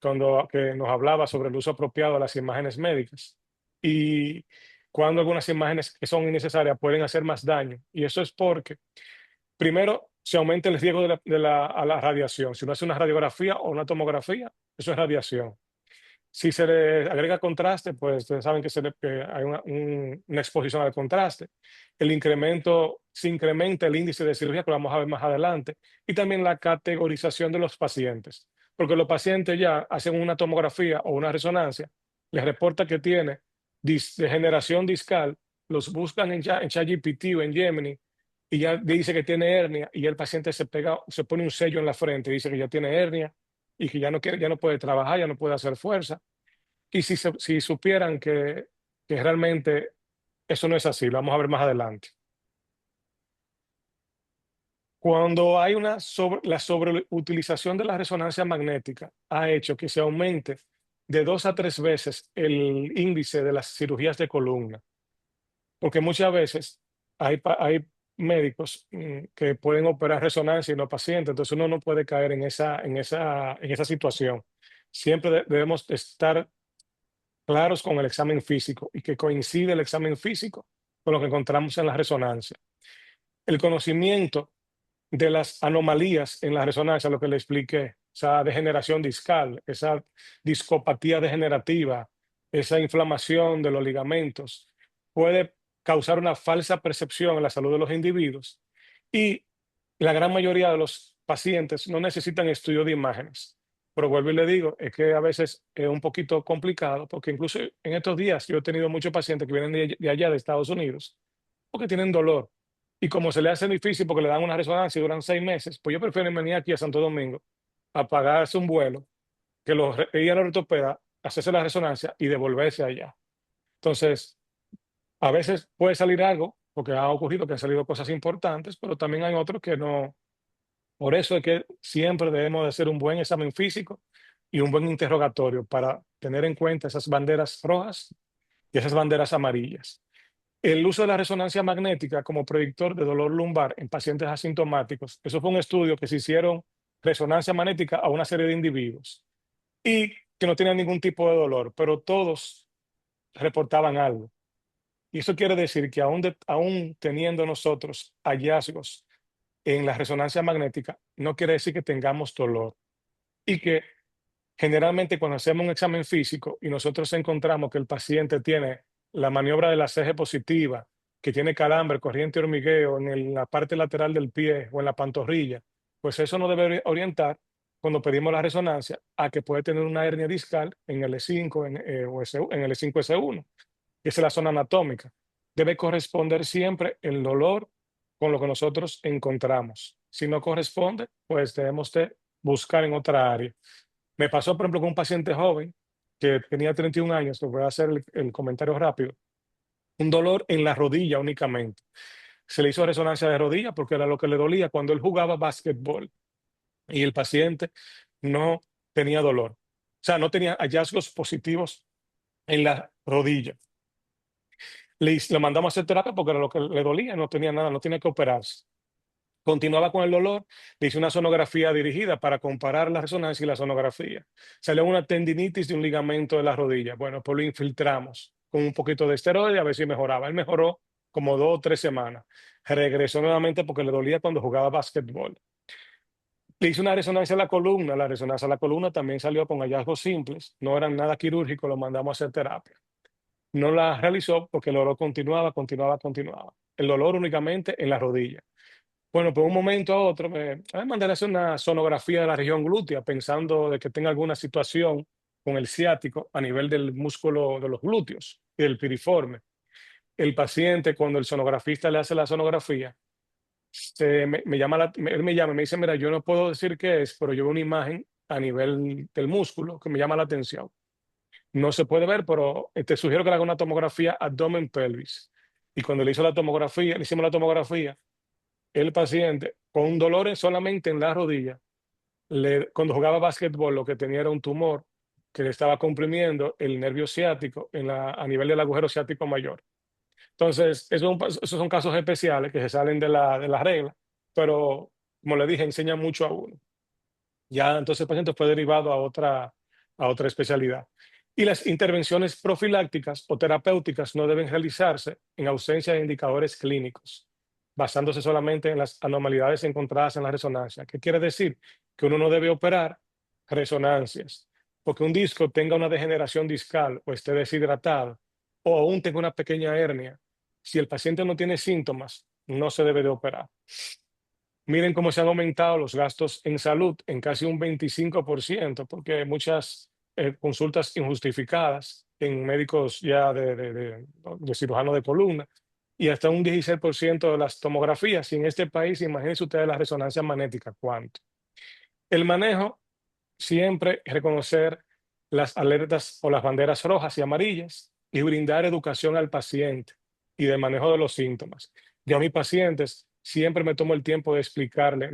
cuando que nos hablaba sobre el uso apropiado de las imágenes médicas. Y cuando algunas imágenes que son innecesarias pueden hacer más daño. Y eso es porque, primero, se aumenta el riesgo a la radiación. Si uno hace una radiografía o una tomografía, eso es radiación. Si se le agrega contraste, pues ustedes saben que hay una exposición al contraste. Se incrementa el índice de cirugía, que lo vamos a ver más adelante, y también la categorización de los pacientes, porque los pacientes ya hacen una tomografía o una resonancia, les reporta que tiene degeneración discal, los buscan en ChatGPT o en Gemini, y ya dice que tiene hernia, y el paciente se pone un sello en la frente y dice que ya tiene hernia y que ya no puede trabajar, ya no puede hacer fuerza. Y si supieran que realmente eso no es así, lo vamos a ver más adelante. Cuando hay la sobreutilización de la resonancia magnética ha hecho que se aumente de 2 a 3 veces el índice de las cirugías de columna, porque muchas veces hay médicos que pueden operar resonancia y no pacientes, entonces uno no puede caer en esa situación. Siempre debemos estar claros con el examen físico y que coincide el examen físico con lo que encontramos en la resonancia. El conocimiento de las anomalías en la resonancia, lo que le expliqué, esa degeneración discal, esa discopatía degenerativa, esa inflamación de los ligamentos, puede causar una falsa percepción en la salud de los individuos y la gran mayoría de los pacientes no necesitan estudio de imágenes. Pero vuelvo y le digo, es que a veces es un poquito complicado porque incluso en estos días yo he tenido muchos pacientes que vienen de allá de Estados Unidos porque tienen dolor. Y como se le hace difícil porque le dan una resonancia y duran 6 meses, pues yo prefiero venir aquí a Santo Domingo a pagarse un vuelo, que ir al ortopeda, hacerse la resonancia y devolverse allá. Entonces, a veces puede salir algo, porque ha ocurrido que han salido cosas importantes, pero también hay otros que no. Por eso es que siempre debemos de hacer un buen examen físico y un buen interrogatorio para tener en cuenta esas banderas rojas y esas banderas amarillas. El uso de la resonancia magnética como predictor de dolor lumbar en pacientes asintomáticos, eso fue un estudio que se hicieron resonancia magnética a una serie de individuos y que no tenían ningún tipo de dolor, pero todos reportaban algo. Y eso quiere decir que aún teniendo nosotros hallazgos en la resonancia magnética, no quiere decir que tengamos dolor. Y que generalmente cuando hacemos un examen físico y nosotros encontramos que el paciente tiene la maniobra de la ceja positiva, que tiene calambre, corriente y hormigueo la parte lateral del pie o en la pantorrilla, pues eso nos debe orientar cuando pedimos la resonancia a que puede tener una hernia discal en L5 o en L5S1, que es la zona anatómica. Debe corresponder siempre el dolor con lo que nosotros encontramos. Si no corresponde, pues debemos de buscar en otra área. Me pasó, por ejemplo, con un paciente joven que tenía 31 años, le voy a hacer el comentario rápido, un dolor en la rodilla únicamente. Se le hizo resonancia de rodilla porque era lo que le dolía cuando él jugaba básquetbol y el paciente no tenía dolor. O sea, no tenía hallazgos positivos en la rodilla. Le mandamos a hacer terapia porque era lo que le dolía, no tenía nada, no tenía que operarse. Continuaba con el dolor, le hice una sonografía dirigida para comparar la resonancia y la sonografía. Salió una tendinitis de un ligamento de la rodilla. Bueno, pues lo infiltramos con un poquito de esteroide a ver si mejoraba. Él mejoró como 2 o 3 semanas. Regresó nuevamente porque le dolía cuando jugaba básquetbol. Le hice una resonancia a la columna. La resonancia a la columna también salió con hallazgos simples. No eran nada quirúrgicos, lo mandamos a hacer terapia. No la realizó porque el dolor continuaba. El dolor únicamente en la rodilla. Bueno, pues un momento a otro me mandaron a hacer una sonografía de la región glútea pensando de que tenga alguna situación con el ciático a nivel del músculo de los glúteos y del piriforme. El paciente, cuando el sonografista le hace la sonografía, él me llama y me dice, mira, yo no puedo decir qué es, pero yo veo una imagen a nivel del músculo que me llama la atención. No se puede ver, pero te sugiero que le haga una tomografía abdomen pelvis. Y cuando le hicimos la tomografía, el paciente con dolores solamente en la rodilla, cuando jugaba básquetbol lo que tenía era un tumor que le estaba comprimiendo el nervio ciático a nivel del agujero ciático mayor. Entonces, esos son casos especiales que se salen de la regla, pero como le dije, enseñan mucho a uno. Ya entonces el paciente fue derivado a otra especialidad. Y las intervenciones profilácticas o terapéuticas no deben realizarse en ausencia de indicadores clínicos, basándose solamente en las anormalidades encontradas en la resonancia. ¿Qué quiere decir? Que uno no debe operar resonancias, porque un disco tenga una degeneración discal o esté deshidratado o aún tenga una pequeña hernia. Si el paciente no tiene síntomas, no se debe de operar. Miren cómo se han aumentado los gastos en salud en casi un 25%, porque muchas consultas injustificadas en médicos ya de cirujano de columna y hasta un 16% de las tomografías. Y en este país, imagínense ustedes la resonancia magnética, ¿cuánto? El manejo, siempre reconocer las alertas o las banderas rojas y amarillas y brindar educación al paciente y del manejo de los síntomas. Yo a mis pacientes siempre me tomo el tiempo de explicarle,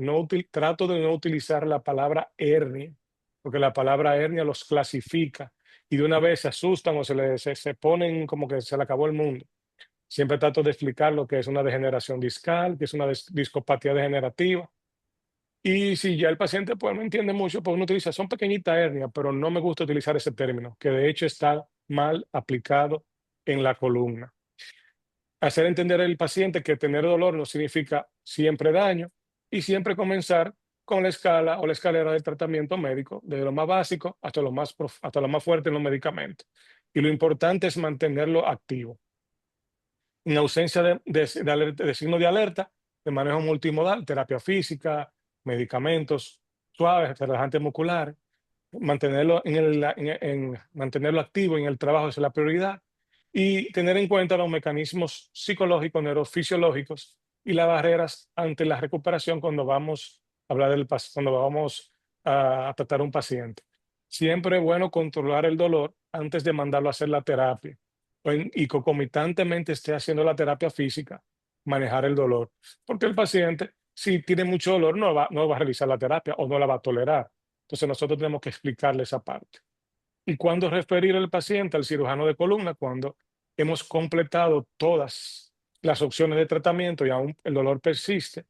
trato de no utilizar la palabra hernia, porque la palabra hernia los clasifica y de una vez se asustan o se ponen como que se le acabó el mundo. Siempre trato de explicar lo que es una degeneración discal, que es una discopatía degenerativa, y si ya el paciente pues no entiende mucho, pues uno utiliza, son pequeñitas hernias, pero no me gusta utilizar ese término, que de hecho está mal aplicado en la columna. Hacer entender al paciente que tener dolor no significa siempre daño y siempre comenzar con la escala o la escalera del tratamiento médico, desde lo más básico hasta lo más fuerte en los medicamentos. Y lo importante es mantenerlo activo. En ausencia de signo de alerta, de manejo multimodal, terapia física, medicamentos suaves, relajantes musculares, mantenerlo activo en el trabajo es la prioridad y tener en cuenta los mecanismos psicológicos, neurofisiológicos y las barreras ante la recuperación cuando vamos a hablar cuando vamos a tratar a un paciente. Siempre es bueno controlar el dolor antes de mandarlo a hacer la terapia y concomitantemente esté haciendo la terapia física, manejar el dolor, porque el paciente, si tiene mucho dolor, no va a realizar la terapia o no la va a tolerar. Entonces nosotros tenemos que explicarle esa parte. ¿Y cuándo referir al paciente al cirujano de columna? Cuando hemos completado todas las opciones de tratamiento y aún el dolor persiste.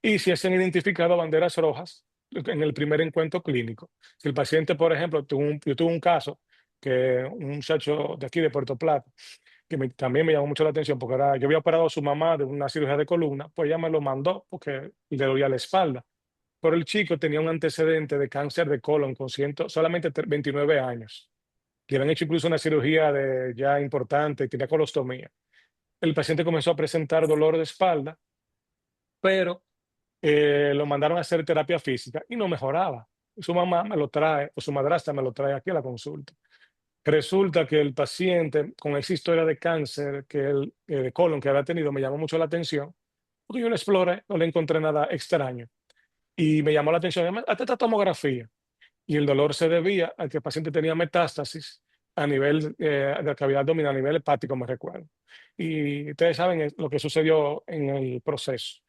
Y si se han identificado banderas rojas en el primer encuentro clínico. Si el paciente, por ejemplo, yo tuve un caso que un muchacho de aquí de Puerto Plata, que también me llamó mucho la atención porque yo había operado a su mamá de una cirugía de columna, pues ella me lo mandó porque le dolía la espalda. Pero el chico tenía un antecedente de cáncer de colon con solamente 29 años. Le habían hecho incluso una cirugía ya importante, tenía colostomía. El paciente comenzó a presentar dolor de espalda, pero lo mandaron a hacer terapia física y no mejoraba. Su mamá me lo trae, o su madrastra me lo trae aquí a la consulta. Resulta que el paciente con esa historia de cáncer de colon que había tenido me llamó mucho la atención, porque yo lo exploré, no le encontré nada extraño. Y me llamó la atención, además, hasta esta tomografía. Y el dolor se debía a que el paciente tenía metástasis a nivel de la cavidad abdominal, a nivel hepático, me recuerdo. Y ustedes saben lo que sucedió en el proceso.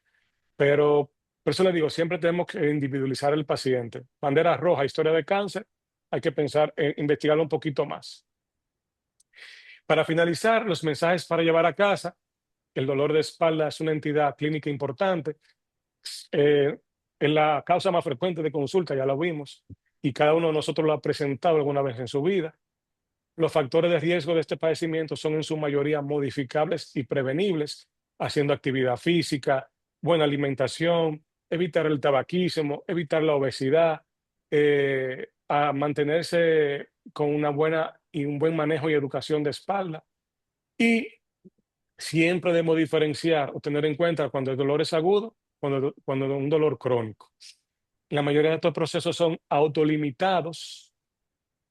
Pero por eso les digo, siempre tenemos que individualizar el paciente. Bandera roja, historia de cáncer, hay que pensar en investigarlo un poquito más. Para finalizar, los mensajes para llevar a casa. El dolor de espalda es una entidad clínica importante. eh, es la causa más frecuente de consulta, ya lo vimos, y cada uno de nosotros lo ha presentado alguna vez en su vida. Los factores de riesgo de este padecimiento son en su mayoría modificables y prevenibles, haciendo actividad física, buena alimentación, evitar el tabaquismo, evitar la obesidad, a mantenerse con una buena y un buen manejo y educación de espalda. Y siempre debemos diferenciar o tener en cuenta cuando el dolor es agudo, cuando es un dolor crónico. La mayoría de estos procesos son autolimitados.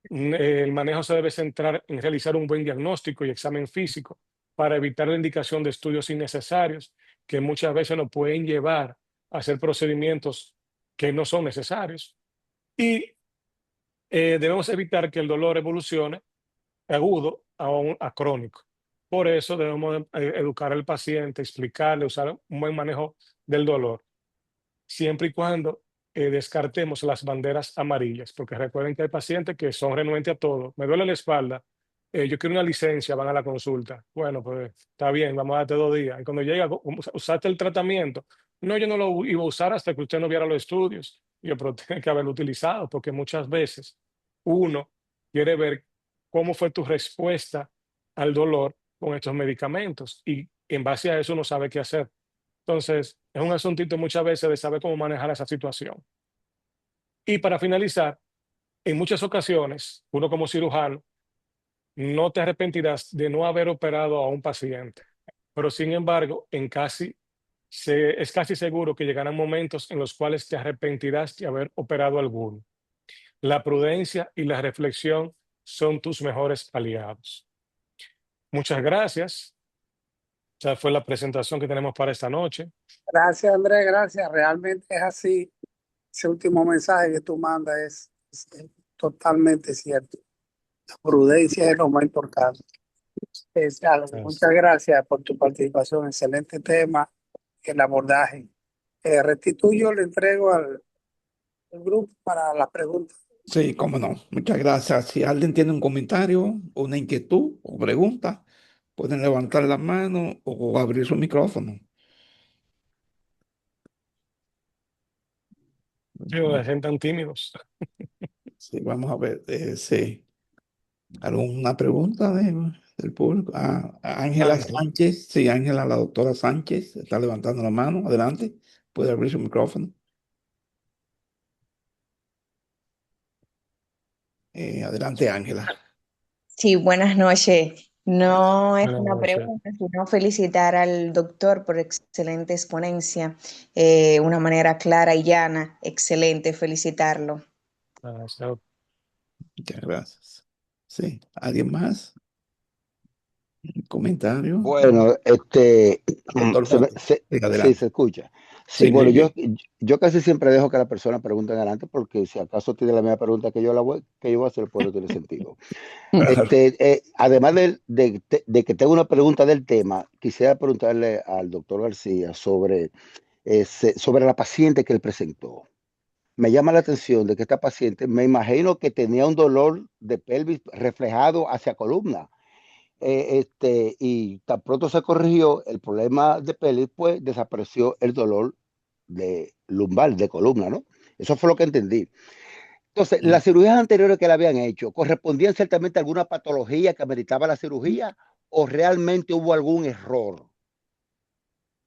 El manejo se debe centrar en realizar un buen diagnóstico y examen físico para evitar la indicación de estudios innecesarios que muchas veces nos pueden llevar a hacer procedimientos que no son necesarios. Y debemos evitar que el dolor evolucione agudo a crónico. Por eso debemos educar al paciente, explicarle, usar un buen manejo del dolor, siempre y cuando descartemos las banderas amarillas, porque recuerden que hay pacientes que son renuentes a todo. Me duele la espalda, yo quiero una licencia, van a la consulta. Bueno, pues está bien, vamos a darte 2 días. Y cuando llega, usaste el tratamiento. No, yo no lo iba a usar hasta que usted no viera los estudios. Yo, pero tiene que haberlo utilizado, porque muchas veces uno quiere ver cómo fue tu respuesta al dolor con estos medicamentos y en base a eso uno sabe qué hacer. Entonces, es un asuntito muchas veces de saber cómo manejar esa situación. Y para finalizar, en muchas ocasiones, uno como cirujano no te arrepentirás de no haber operado a un paciente, pero sin embargo, es casi seguro que llegarán momentos en los cuales te arrepentirás de haber operado a alguno. La prudencia y la reflexión son tus mejores aliados. Muchas gracias. Esa fue la presentación que tenemos para esta noche. Gracias, Andrés, gracias. Realmente es así. Ese último mensaje que tú mandas es totalmente cierto. La prudencia es lo más importante. Gracias. Muchas gracias por tu participación. Excelente tema, el abordaje. Restituyo, le entrego al grupo para las preguntas. Sí, cómo no. Muchas gracias. Si alguien tiene un comentario, una inquietud o pregunta, pueden levantar la mano o abrir su micrófono. Sí, no se sientan tímidos. Sí, vamos a ver. Sí. ¿Alguna pregunta? del público. Ángela Ángela. Sánchez, sí, Ángela, la doctora Sánchez, está levantando la mano. Adelante, puede abrir su micrófono. Adelante, Ángela. Sí, buenas noches. No es Buenas una noches. pregunta, sino felicitar al doctor por excelente exponencia, una manera clara y llana. Excelente, felicitarlo. Gracias. Muchas gracias. Sí, ¿alguien más? ¿Un comentario? Bueno, Doctor Montes, sí, sí, adelante. se escucha. Sí, Sí, muy bueno, bien. yo casi siempre dejo que la persona pregunte adelante porque si acaso tiene la misma pregunta que que yo voy a hacer, pues no tiene sentido. Claro. Además de que tengo una pregunta del tema, quisiera preguntarle al doctor García sobre la paciente que él presentó. Me llama la atención de que esta paciente, me imagino que tenía un dolor de pelvis reflejado hacia columna y tan pronto se corrigió el problema de pelvis, pues desapareció el dolor de lumbar, de columna, ¿no? Eso fue lo que entendí. Entonces, Mm. las cirugías anteriores que le habían hecho, ¿correspondían ciertamente a alguna patología que ameritaba la cirugía o realmente hubo algún error?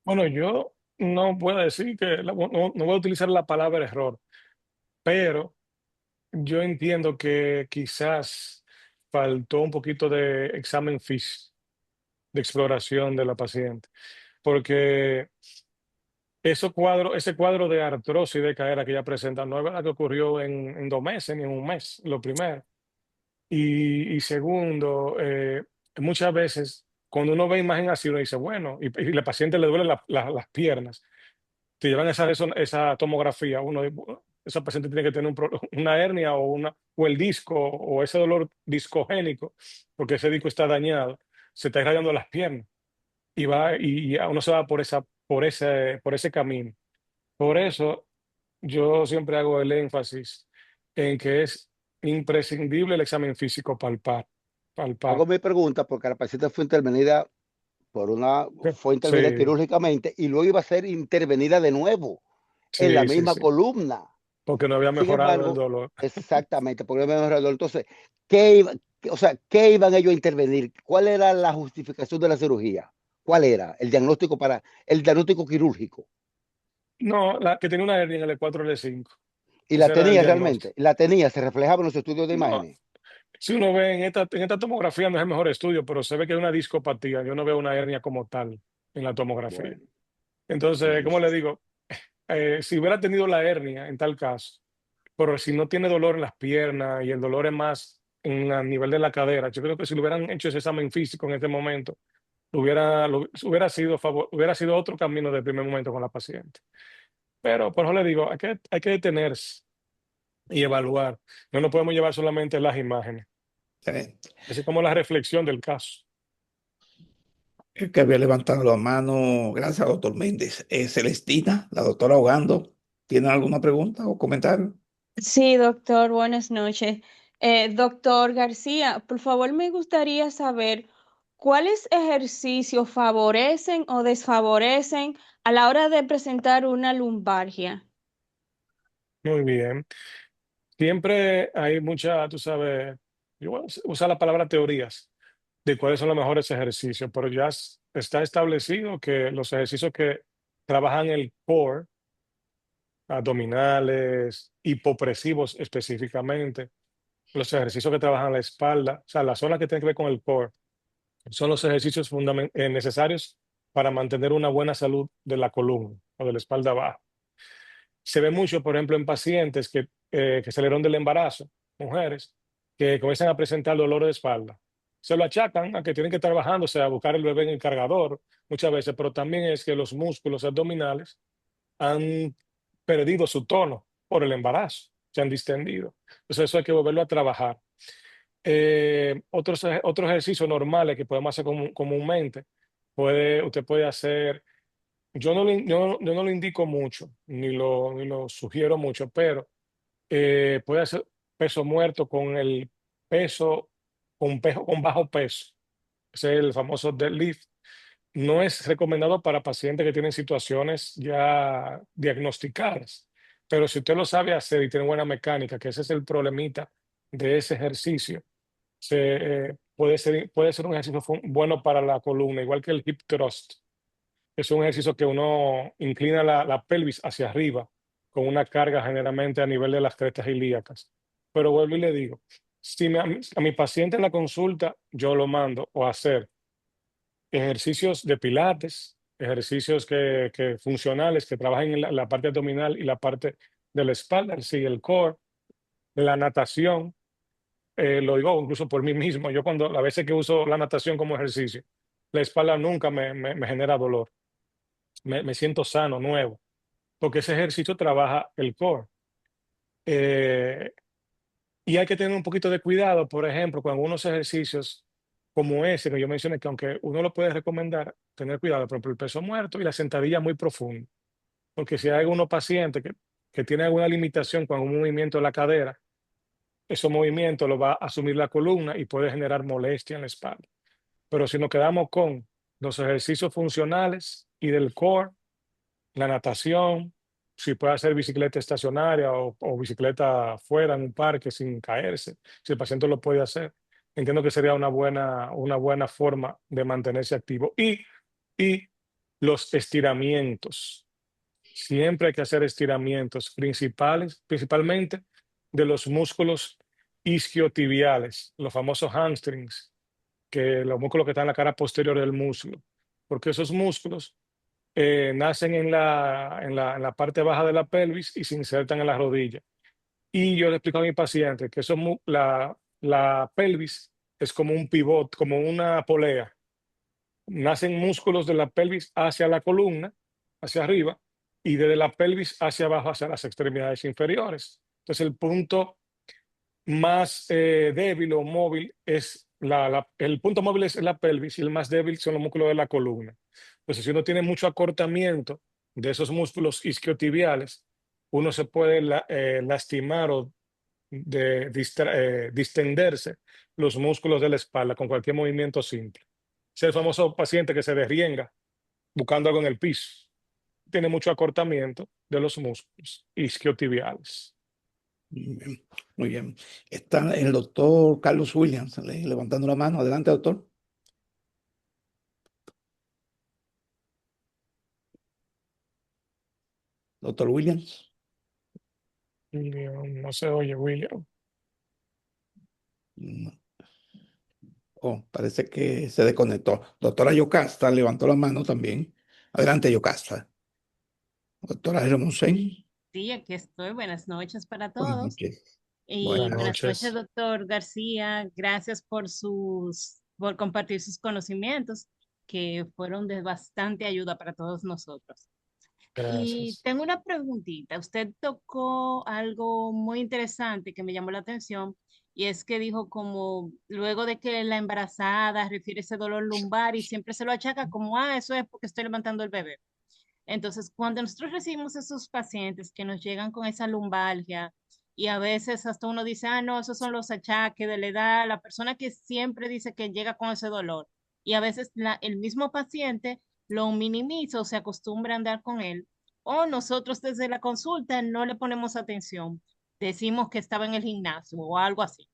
Bueno, yo no puedo decir que, no voy a utilizar la palabra error, pero yo entiendo que quizás faltó un poquito de examen físico, de exploración de la paciente, porque ese cuadro de artrosis de cadera que ella presenta no es verdad que ocurrió en 2 meses ni en un mes, lo primero. Y segundo, muchas veces cuando uno ve imagen así, uno dice, bueno, y la paciente le duele las piernas, te llevan esa tomografía, uno dice, "Bueno, esa paciente tiene que tener una hernia o el disco o ese dolor discogénico, porque ese disco está dañado, se está irradiando las piernas y uno se va por ese camino. Por eso yo siempre hago el énfasis en que es imprescindible el examen físico palpar, Hago palpar. mi pregunta porque la paciente fue intervenida Sí, quirúrgicamente y luego iba a ser intervenida de nuevo en la sí, sí, misma sí, columna. porque no había Sin mejorado el embargo, dolor. exactamente, porque me alrededor. Entonces, o sea, ¿qué iban ellos a intervenir? ¿Cuál era la justificación de la cirugía? ¿Cuál era el diagnóstico quirúrgico? No, la que tenía una hernia en el E4 L5. Y la Ese era el tenía diagnóstico. realmente, la tenía, se reflejaba en los estudios de No, imágenes. si uno ve en esta tomografía no es el mejor estudio, pero se ve que hay una discopatía. Yo no veo una hernia como tal en la tomografía. Bueno, Entonces, bueno, ¿cómo le digo? Si hubiera tenido la hernia en tal caso, pero si no tiene dolor en las piernas y el dolor es más a nivel de la cadera, yo creo que si le hubieran hecho ese examen físico en este momento, hubiera sido otro camino de primer momento con la paciente. Pero por eso le digo, hay que detenerse y evaluar. No nos podemos llevar solamente las imágenes. Excelente. Es como la reflexión del caso. El que había levantado la mano, gracias, doctor Méndez. Celestina, la doctora Ogando, ¿tiene alguna pregunta o comentario? Sí, doctor, buenas noches. Doctor García, por favor, me gustaría saber cuáles ejercicios favorecen o desfavorecen a la hora de presentar una lumbalgia. Muy bien. Siempre hay mucha, tú sabes, yo voy a usar la palabra teorías de cuáles son los mejores ejercicios, pero ya está establecido que los ejercicios que trabajan el core, abdominales, hipopresivos específicamente, los ejercicios que trabajan la espalda, o sea, la zona que tiene que ver con el core, son los ejercicios necesarios para mantener una buena salud de la columna o de la espalda baja. Se ve mucho, por ejemplo, en pacientes que salieron del embarazo, mujeres, que comienzan a presentar dolor de espalda. Se lo achacan a que tienen que estar trabajando, o sea, a buscar el bebé en el cargador muchas veces, pero también es que los músculos abdominales han perdido su tono por el embarazo, se han distendido. Entonces eso hay que volverlo a trabajar. Otros ejercicios normales que podemos hacer comúnmente, usted puede hacer, yo no lo indico mucho, ni lo sugiero mucho, pero puede hacer peso muerto con el peso, con bajo peso. Ese es el famoso deadlift. No es recomendado para pacientes que tienen situaciones ya diagnosticadas, pero si usted lo sabe hacer y tiene buena mecánica, que ese es el problemita de ese ejercicio, se, puede ser un ejercicio bueno para la columna, igual que el hip thrust. Es un ejercicio que uno inclina la pelvis hacia arriba con una carga generalmente a nivel de las crestas ilíacas. Pero vuelvo y le digo, si a mi paciente en la consulta yo lo mando o a hacer ejercicios de pilates, ejercicios que funcionales, que trabajen en la parte abdominal y la parte de la espalda, sí, el core, la natación, lo digo incluso por mí mismo, yo cuando a veces que uso la natación como ejercicio, la espalda nunca me genera dolor, me siento sano, nuevo, porque ese ejercicio trabaja el core. Eh, y hay que tener un poquito de cuidado, por ejemplo, con algunos ejercicios como ese que yo mencioné, que aunque uno lo puede recomendar, tener cuidado, por ejemplo, el peso muerto y la sentadilla muy profunda, porque si hay algunos pacientes que tienen alguna limitación con un movimiento de la cadera, esos movimientos lo va a asumir la columna y puede generar molestia en la espalda. Pero si nos quedamos con los ejercicios funcionales y del core, la natación, si puede hacer bicicleta estacionaria o bicicleta fuera en un parque sin caerse, si el paciente lo puede hacer, entiendo que sería una buena forma de mantenerse activo. Y los estiramientos. Siempre hay que hacer estiramientos principalmente de los músculos isquiotibiales, los famosos hamstrings, que los músculos que están en la cara posterior del muslo, porque esos músculos nacen en la parte baja de la pelvis y se insertan en la rodilla. Y yo le explico a mi paciente que la pelvis es como un pivot, como una polea. Nacen músculos de la pelvis hacia la columna, hacia arriba, y desde la pelvis hacia abajo, hacia las extremidades inferiores. Entonces, el punto más débil o móvil es el punto móvil es la pelvis y el más débil son los músculos de la columna. Entonces, si uno tiene mucho acortamiento de esos músculos isquiotibiales, uno se puede lastimar o distenderse los músculos de la espalda con cualquier movimiento simple. Es el famoso paciente que se derrienga buscando algo en el piso. Tiene mucho acortamiento de los músculos isquiotibiales. Muy bien, muy bien. Está el doctor Carlos Williams levantando la mano. Adelante, doctor. Doctor Williams. No se oye, William. No. Oh, parece que se desconectó. Doctora Yocasta levantó la mano también. Adelante, Yocasta. Doctora Hermosén. Sí, aquí estoy. Buenas noches para Buenas todos. noches. Y Buenas buenas noches, noches. doctor García. Gracias por compartir sus conocimientos, que fueron de bastante ayuda para todos nosotros. Y Gracias. tengo una preguntita. Usted tocó algo muy interesante que me llamó la atención, y es que dijo como luego de que la embarazada refiere ese dolor lumbar y siempre se lo achaca como, eso es porque estoy levantando el bebé. Entonces, cuando nosotros recibimos esos pacientes que nos llegan con esa lumbalgia y a veces hasta uno dice, no, esos son los achaques de la edad, la persona que siempre dice que llega con ese dolor y a veces el mismo paciente lo minimiza o se acostumbra a andar con él, o nosotros desde la consulta no le ponemos atención, decimos que estaba en el gimnasio o algo así.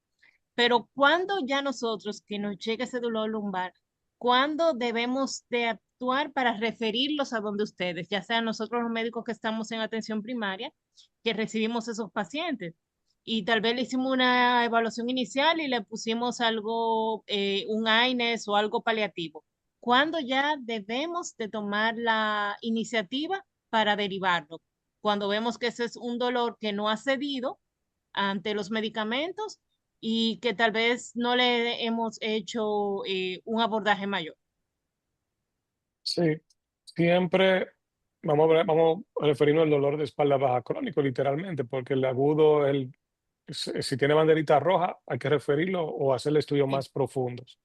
Pero cuando ya nosotros, que nos llega ese dolor lumbar, ¿cuándo debemos de actuar para referirlos a donde ustedes, ya sean nosotros los médicos que estamos en atención primaria, que recibimos esos pacientes? Y tal vez le hicimos una evaluación inicial y le pusimos algo, un AINES o algo paliativo. ¿Cuándo ya debemos de tomar la iniciativa para derivarlo? Cuando vemos que ese es un dolor que no ha cedido ante los medicamentos y que tal vez no le hemos hecho un abordaje mayor. Sí, siempre vamos a referirnos al dolor de espalda baja crónico, literalmente, porque el agudo, si tiene banderita roja, hay que referirlo o hacerle estudios Sí. más profundos.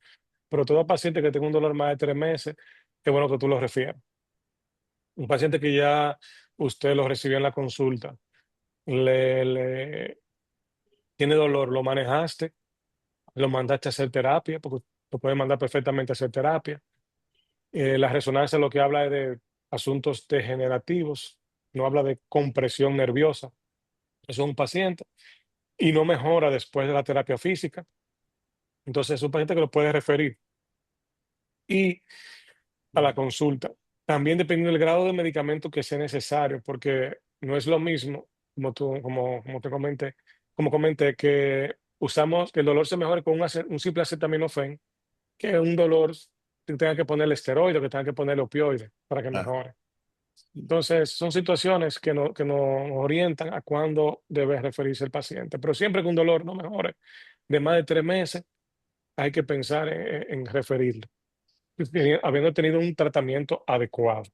Pero todo paciente que tenga un dolor más de 3 meses, es bueno que tú lo refieras. Un paciente que ya usted lo recibió en la consulta, le tiene dolor, lo manejaste, lo mandaste a hacer terapia, porque lo puede mandar perfectamente a hacer terapia. La resonancia lo que habla es de asuntos degenerativos, no habla de compresión nerviosa. Eso es un paciente y no mejora después de la terapia física. Entonces es un paciente que lo puede referir y a la consulta. También dependiendo del grado de medicamento que sea necesario, porque no es lo mismo, como te comenté, como comenté, que usamos que el dolor se mejore con un simple acetaminofén, que un dolor que tenga que ponerle esteroide, que tenga que ponerle opioide para que Ah, mejore. Entonces, son situaciones que nos orientan a cuándo debe referirse el paciente. Pero siempre que un dolor no mejore de más de 3 meses, hay que pensar en referirlo, habiendo tenido un tratamiento adecuado.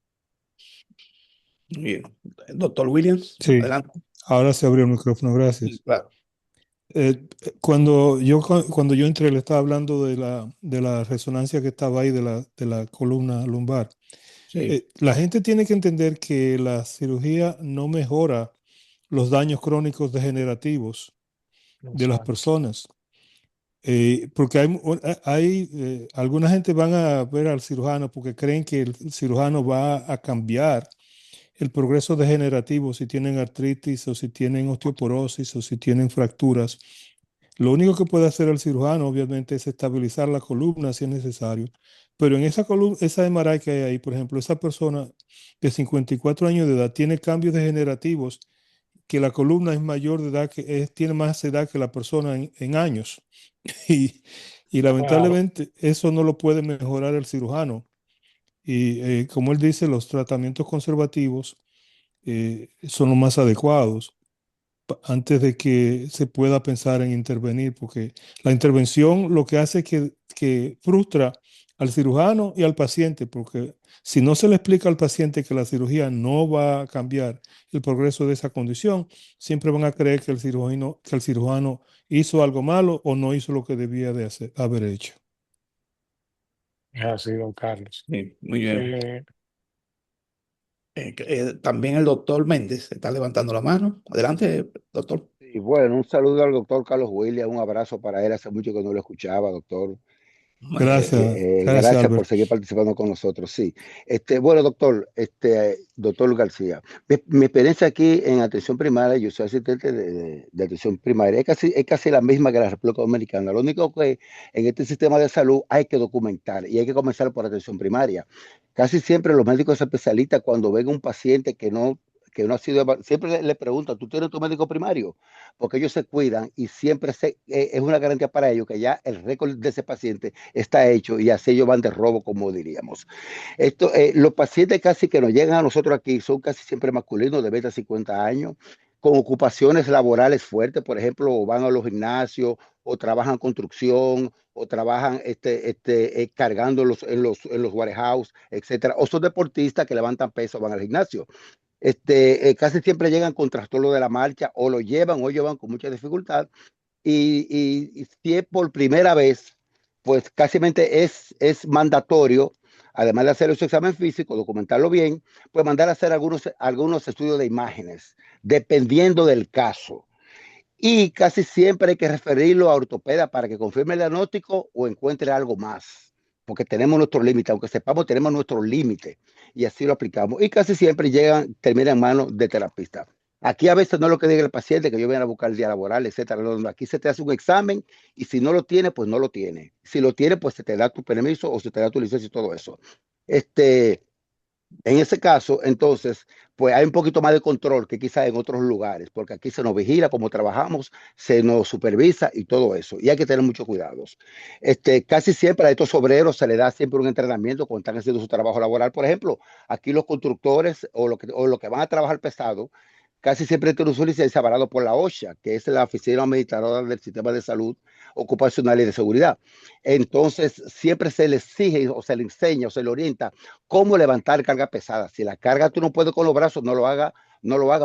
muy bien. Doctor Williams, Sí, adelante. ahora se abrió el micrófono, Sí, gracias. claro. Cuando yo entré, le estaba hablando de la resonancia que estaba ahí de la columna lumbar. Sí, La gente tiene que entender que la cirugía no mejora los daños crónicos degenerativos de las Exacto. personas. Porque alguna gente van a ver al cirujano porque creen que el cirujano va a cambiar el progreso degenerativo si tienen artritis o si tienen osteoporosis o si tienen fracturas. Lo único que puede hacer el cirujano, obviamente, es estabilizar la columna si es necesario. Pero en esa columna, esa MRI que hay ahí, por ejemplo, esa persona de 54 años de edad tiene cambios degenerativos que la columna es mayor de edad, tiene más edad que la persona en años. Y, y Claro. lamentablemente eso no lo puede mejorar el cirujano. Y como él dice, los tratamientos conservativos son los más adecuados antes de que se pueda pensar en intervenir, porque la intervención lo que hace es que frustra al cirujano y al paciente, porque si no se le explica al paciente que la cirugía no va a cambiar el progreso de esa condición, siempre van a creer que el cirujano hizo algo malo o no hizo lo que debía de haber hecho. Es así, don Carlos. sí, muy bien. Eh, También el doctor Méndez está levantando la mano. Adelante, doctor. Sí, bueno, un saludo al doctor Carlos Williams, un abrazo para él, hace mucho que no lo escuchaba, doctor. Gracias, gracias Gracias por Albert. seguir participando con nosotros. Sí, bueno, doctor, doctor García, mi experiencia aquí en atención primaria, yo soy asistente de atención primaria, es casi la misma que la República Dominicana. Lo único que en este sistema de salud hay que documentar y hay que comenzar por atención primaria. Casi siempre los médicos especialistas cuando ven un paciente que no ha sido, siempre le preguntan, ¿tú tienes tu médico primario? Porque ellos se cuidan y siempre es una garantía para ellos que ya el récord de ese paciente está hecho y así ellos van de robo, como diríamos. Los pacientes casi que nos llegan a nosotros aquí son casi siempre masculinos de 20 a 50 años, con ocupaciones laborales fuertes, por ejemplo, o van a los gimnasios, o trabajan construcción, o trabajan cargando en los warehouse, etcétera, o son deportistas que levantan peso, van al gimnasio. Casi siempre llegan con trastorno de la marcha, o lo llevan o llevan con mucha dificultad, y si es por primera vez, pues casi es mandatorio, además de hacer su examen físico, documentarlo bien, pues mandar a hacer algunos estudios de imágenes, dependiendo del caso. Y casi siempre hay que referirlo a ortopeda para que confirme el diagnóstico o encuentre algo más, porque tenemos nuestro límite, aunque sepamos, tenemos nuestro límite y así lo aplicamos. Y casi siempre termina en manos de terapista. Aquí a veces no es lo que diga el paciente, que yo venga a buscar el día laboral, etcétera. No, no, aquí se te hace un examen y si no lo tiene, pues no lo tiene. Si lo tiene, pues se te da tu permiso o se te da tu licencia y todo eso. Este, en ese caso, entonces, pues hay un poquito más de control que quizás en otros lugares, porque aquí se nos vigila cómo trabajamos, se nos supervisa y todo eso, y hay que tener muchos cuidados. Casi siempre a estos obreros se les da siempre un entrenamiento cuando están haciendo su trabajo laboral. Por ejemplo, aquí los constructores o lo que van a trabajar pesado, casi siempre tienen su licencia avalado por la OSHA, que es la Oficina Administradora del Sistema de Salud Ocupacional y de Seguridad. Entonces, siempre se les exige o se le enseña o se le orienta cómo levantar carga pesada. Si la carga tú no puedes con los brazos, no lo haga,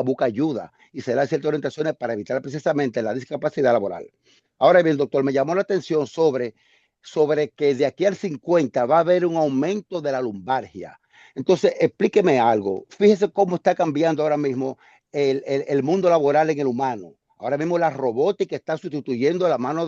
busca ayuda y se da ciertas orientaciones para evitar precisamente la discapacidad laboral. Ahora bien, doctor, me llamó la atención sobre que de aquí al 50 va a haber un aumento de la lumbalgia. Entonces, explíqueme algo. Fíjese cómo está cambiando ahora mismo el mundo laboral en el humano. Ahora mismo la robótica está sustituyendo la mano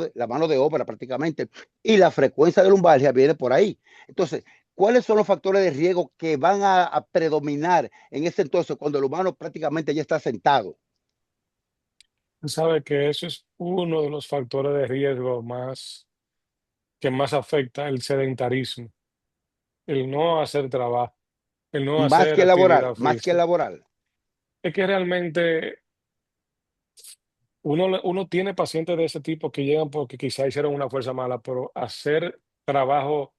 de obra prácticamente y la frecuencia de lumbalgia viene por ahí. Entonces, ¿cuáles son los factores de riesgo que van a predominar en ese entonces cuando el humano prácticamente ya está sentado? Sabe que eso es uno de los factores de riesgo más que más afecta el sedentarismo, el no hacer trabajo, el no Más hacer que laboral, actividad más que física. laboral. Es que realmente uno tiene pacientes de ese tipo que llegan porque quizá hicieron una fuerza mala, pero hacer trabajo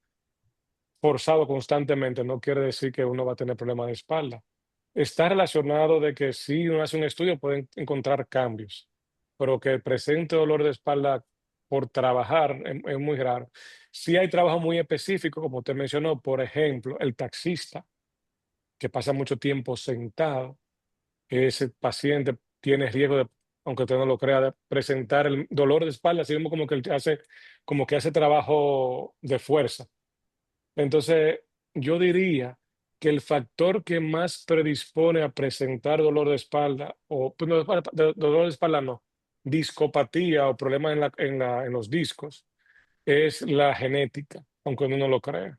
forzado constantemente no quiere decir que uno va a tener problemas de espalda. Está relacionado de que si uno hace un estudio pueden encontrar cambios, pero que presente dolor de espalda por trabajar es muy raro. Sí hay trabajo muy específico, como usted mencionó, por ejemplo, el taxista, que pasa mucho tiempo sentado, ese paciente tiene riesgo de, aunque usted no lo crea, de presentar el dolor de espalda, así como que él hace, como que hace trabajo de fuerza. Entonces, yo diría que el factor que más predispone a presentar dolor de espalda, o pues, no, dolor de espalda no, discopatía o problemas en los discos, es la genética, aunque uno no lo crea.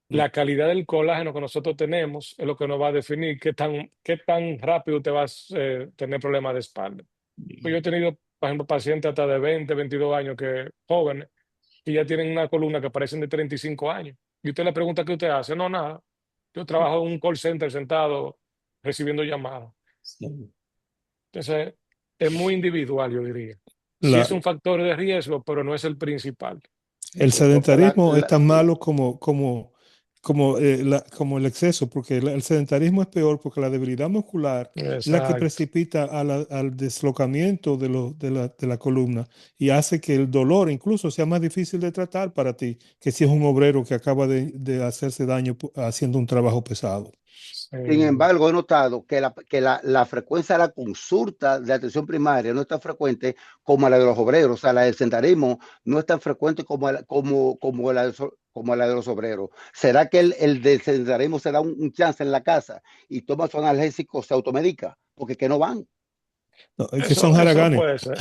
La calidad del colágeno que nosotros tenemos es lo que nos va a definir qué tan rápido te vas a tener problemas de espalda. Pues yo he tenido, por ejemplo, pacientes hasta de 20, 22 años, jóvenes, que ya tienen una columna que parecen de 35 años. Y usted le pregunta qué usted hace. No, nada. Yo trabajo en un call center sentado recibiendo llamadas. Sí. Entonces, es muy individual, yo diría. Sí La, es un factor de riesgo, pero no es el principal. el Doctor, La, sedentarismo es la- tan malo como el exceso, porque el sedentarismo es peor porque la debilidad muscular es la que Exacto. precipita al deslocamiento de la columna y hace que el dolor incluso sea más difícil de tratar para ti que si es un obrero que acaba de hacerse daño haciendo un trabajo pesado. Sin Sí. embargo, he notado que la frecuencia de la consulta de atención primaria no es tan frecuente como la de los obreros. O sea, la del sedentarismo no es tan frecuente como la de los obreros. ¿Será que el del sedentarismo se da un chance en la casa y toma su analgésico, se automedica? Porque que no van. No, es que son Eso haraganes. puede ser,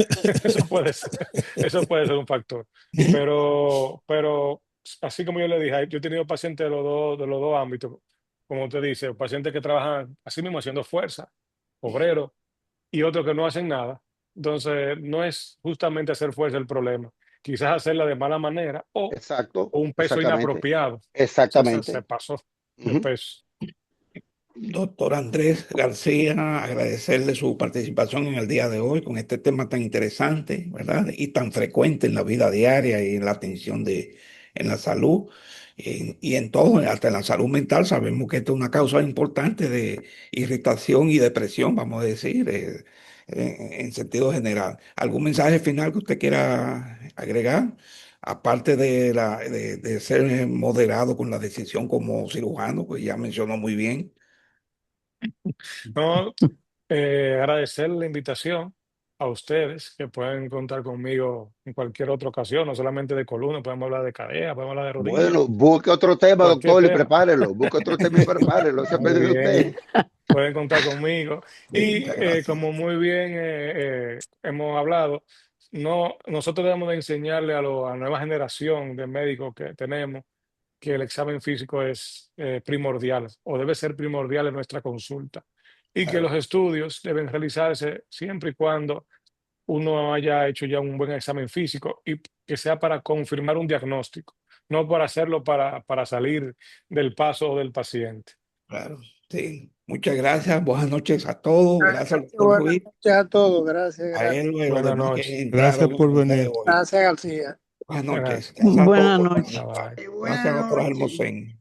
eso puede ser un factor. Pero así como yo le dije, yo he tenido pacientes de los dos ámbitos, como usted dice, pacientes que trabajan así mismo haciendo fuerza, obreros, y otros que no hacen nada. Entonces, no es justamente hacer fuerza el problema, quizás hacerla de mala manera Exacto, o un peso exactamente, inapropiado. O sea, se exactamente. pasó de Ujú. peso. Doctor Andrés García, agradecerle su participación en el día de hoy con este tema tan interesante, ¿verdad? Y tan frecuente en la vida diaria y en la atención en la salud y en todo, hasta en la salud mental. Sabemos que esto es una causa importante de irritación y depresión, vamos a decir, en sentido general. ¿Algún mensaje final que usted quiera agregar? Aparte de ser moderado con la decisión como cirujano, pues ya mencionó muy bien. No, agradecer la invitación a ustedes que pueden contar conmigo en cualquier otra ocasión, no solamente de columna, podemos hablar de cadera, podemos hablar de rodilla, Bueno, busque otro tema, cualquier doctor, y tema. prepárelo. Busque otro tema y prepárelo. Se Muy perdió de bien, usted. pueden contar conmigo. Sí, Y muchas gracias. como muy bien hemos hablado, nosotros debemos de enseñarle a la nueva generación de médicos que tenemos que el examen físico es primordial o debe ser primordial en nuestra consulta y que los Claro, estudios deben realizarse siempre y cuando uno haya hecho ya un buen examen físico y que sea para confirmar un diagnóstico, no para hacerlo para salir del paso del paciente. claro. Sí, muchas gracias. Buenas noches a todos. Gracias al doctor Buenas Ruiz, noches a todos. Gracias, a gracias. él y a los Buenas demás noches. que Gracias entraron en por el día de venir. hoy. Gracias, García. Buenas Buenas, noches. Gracias a todos Buenas por noches. participar. Buenas Gracias, doctor noches. Almocén.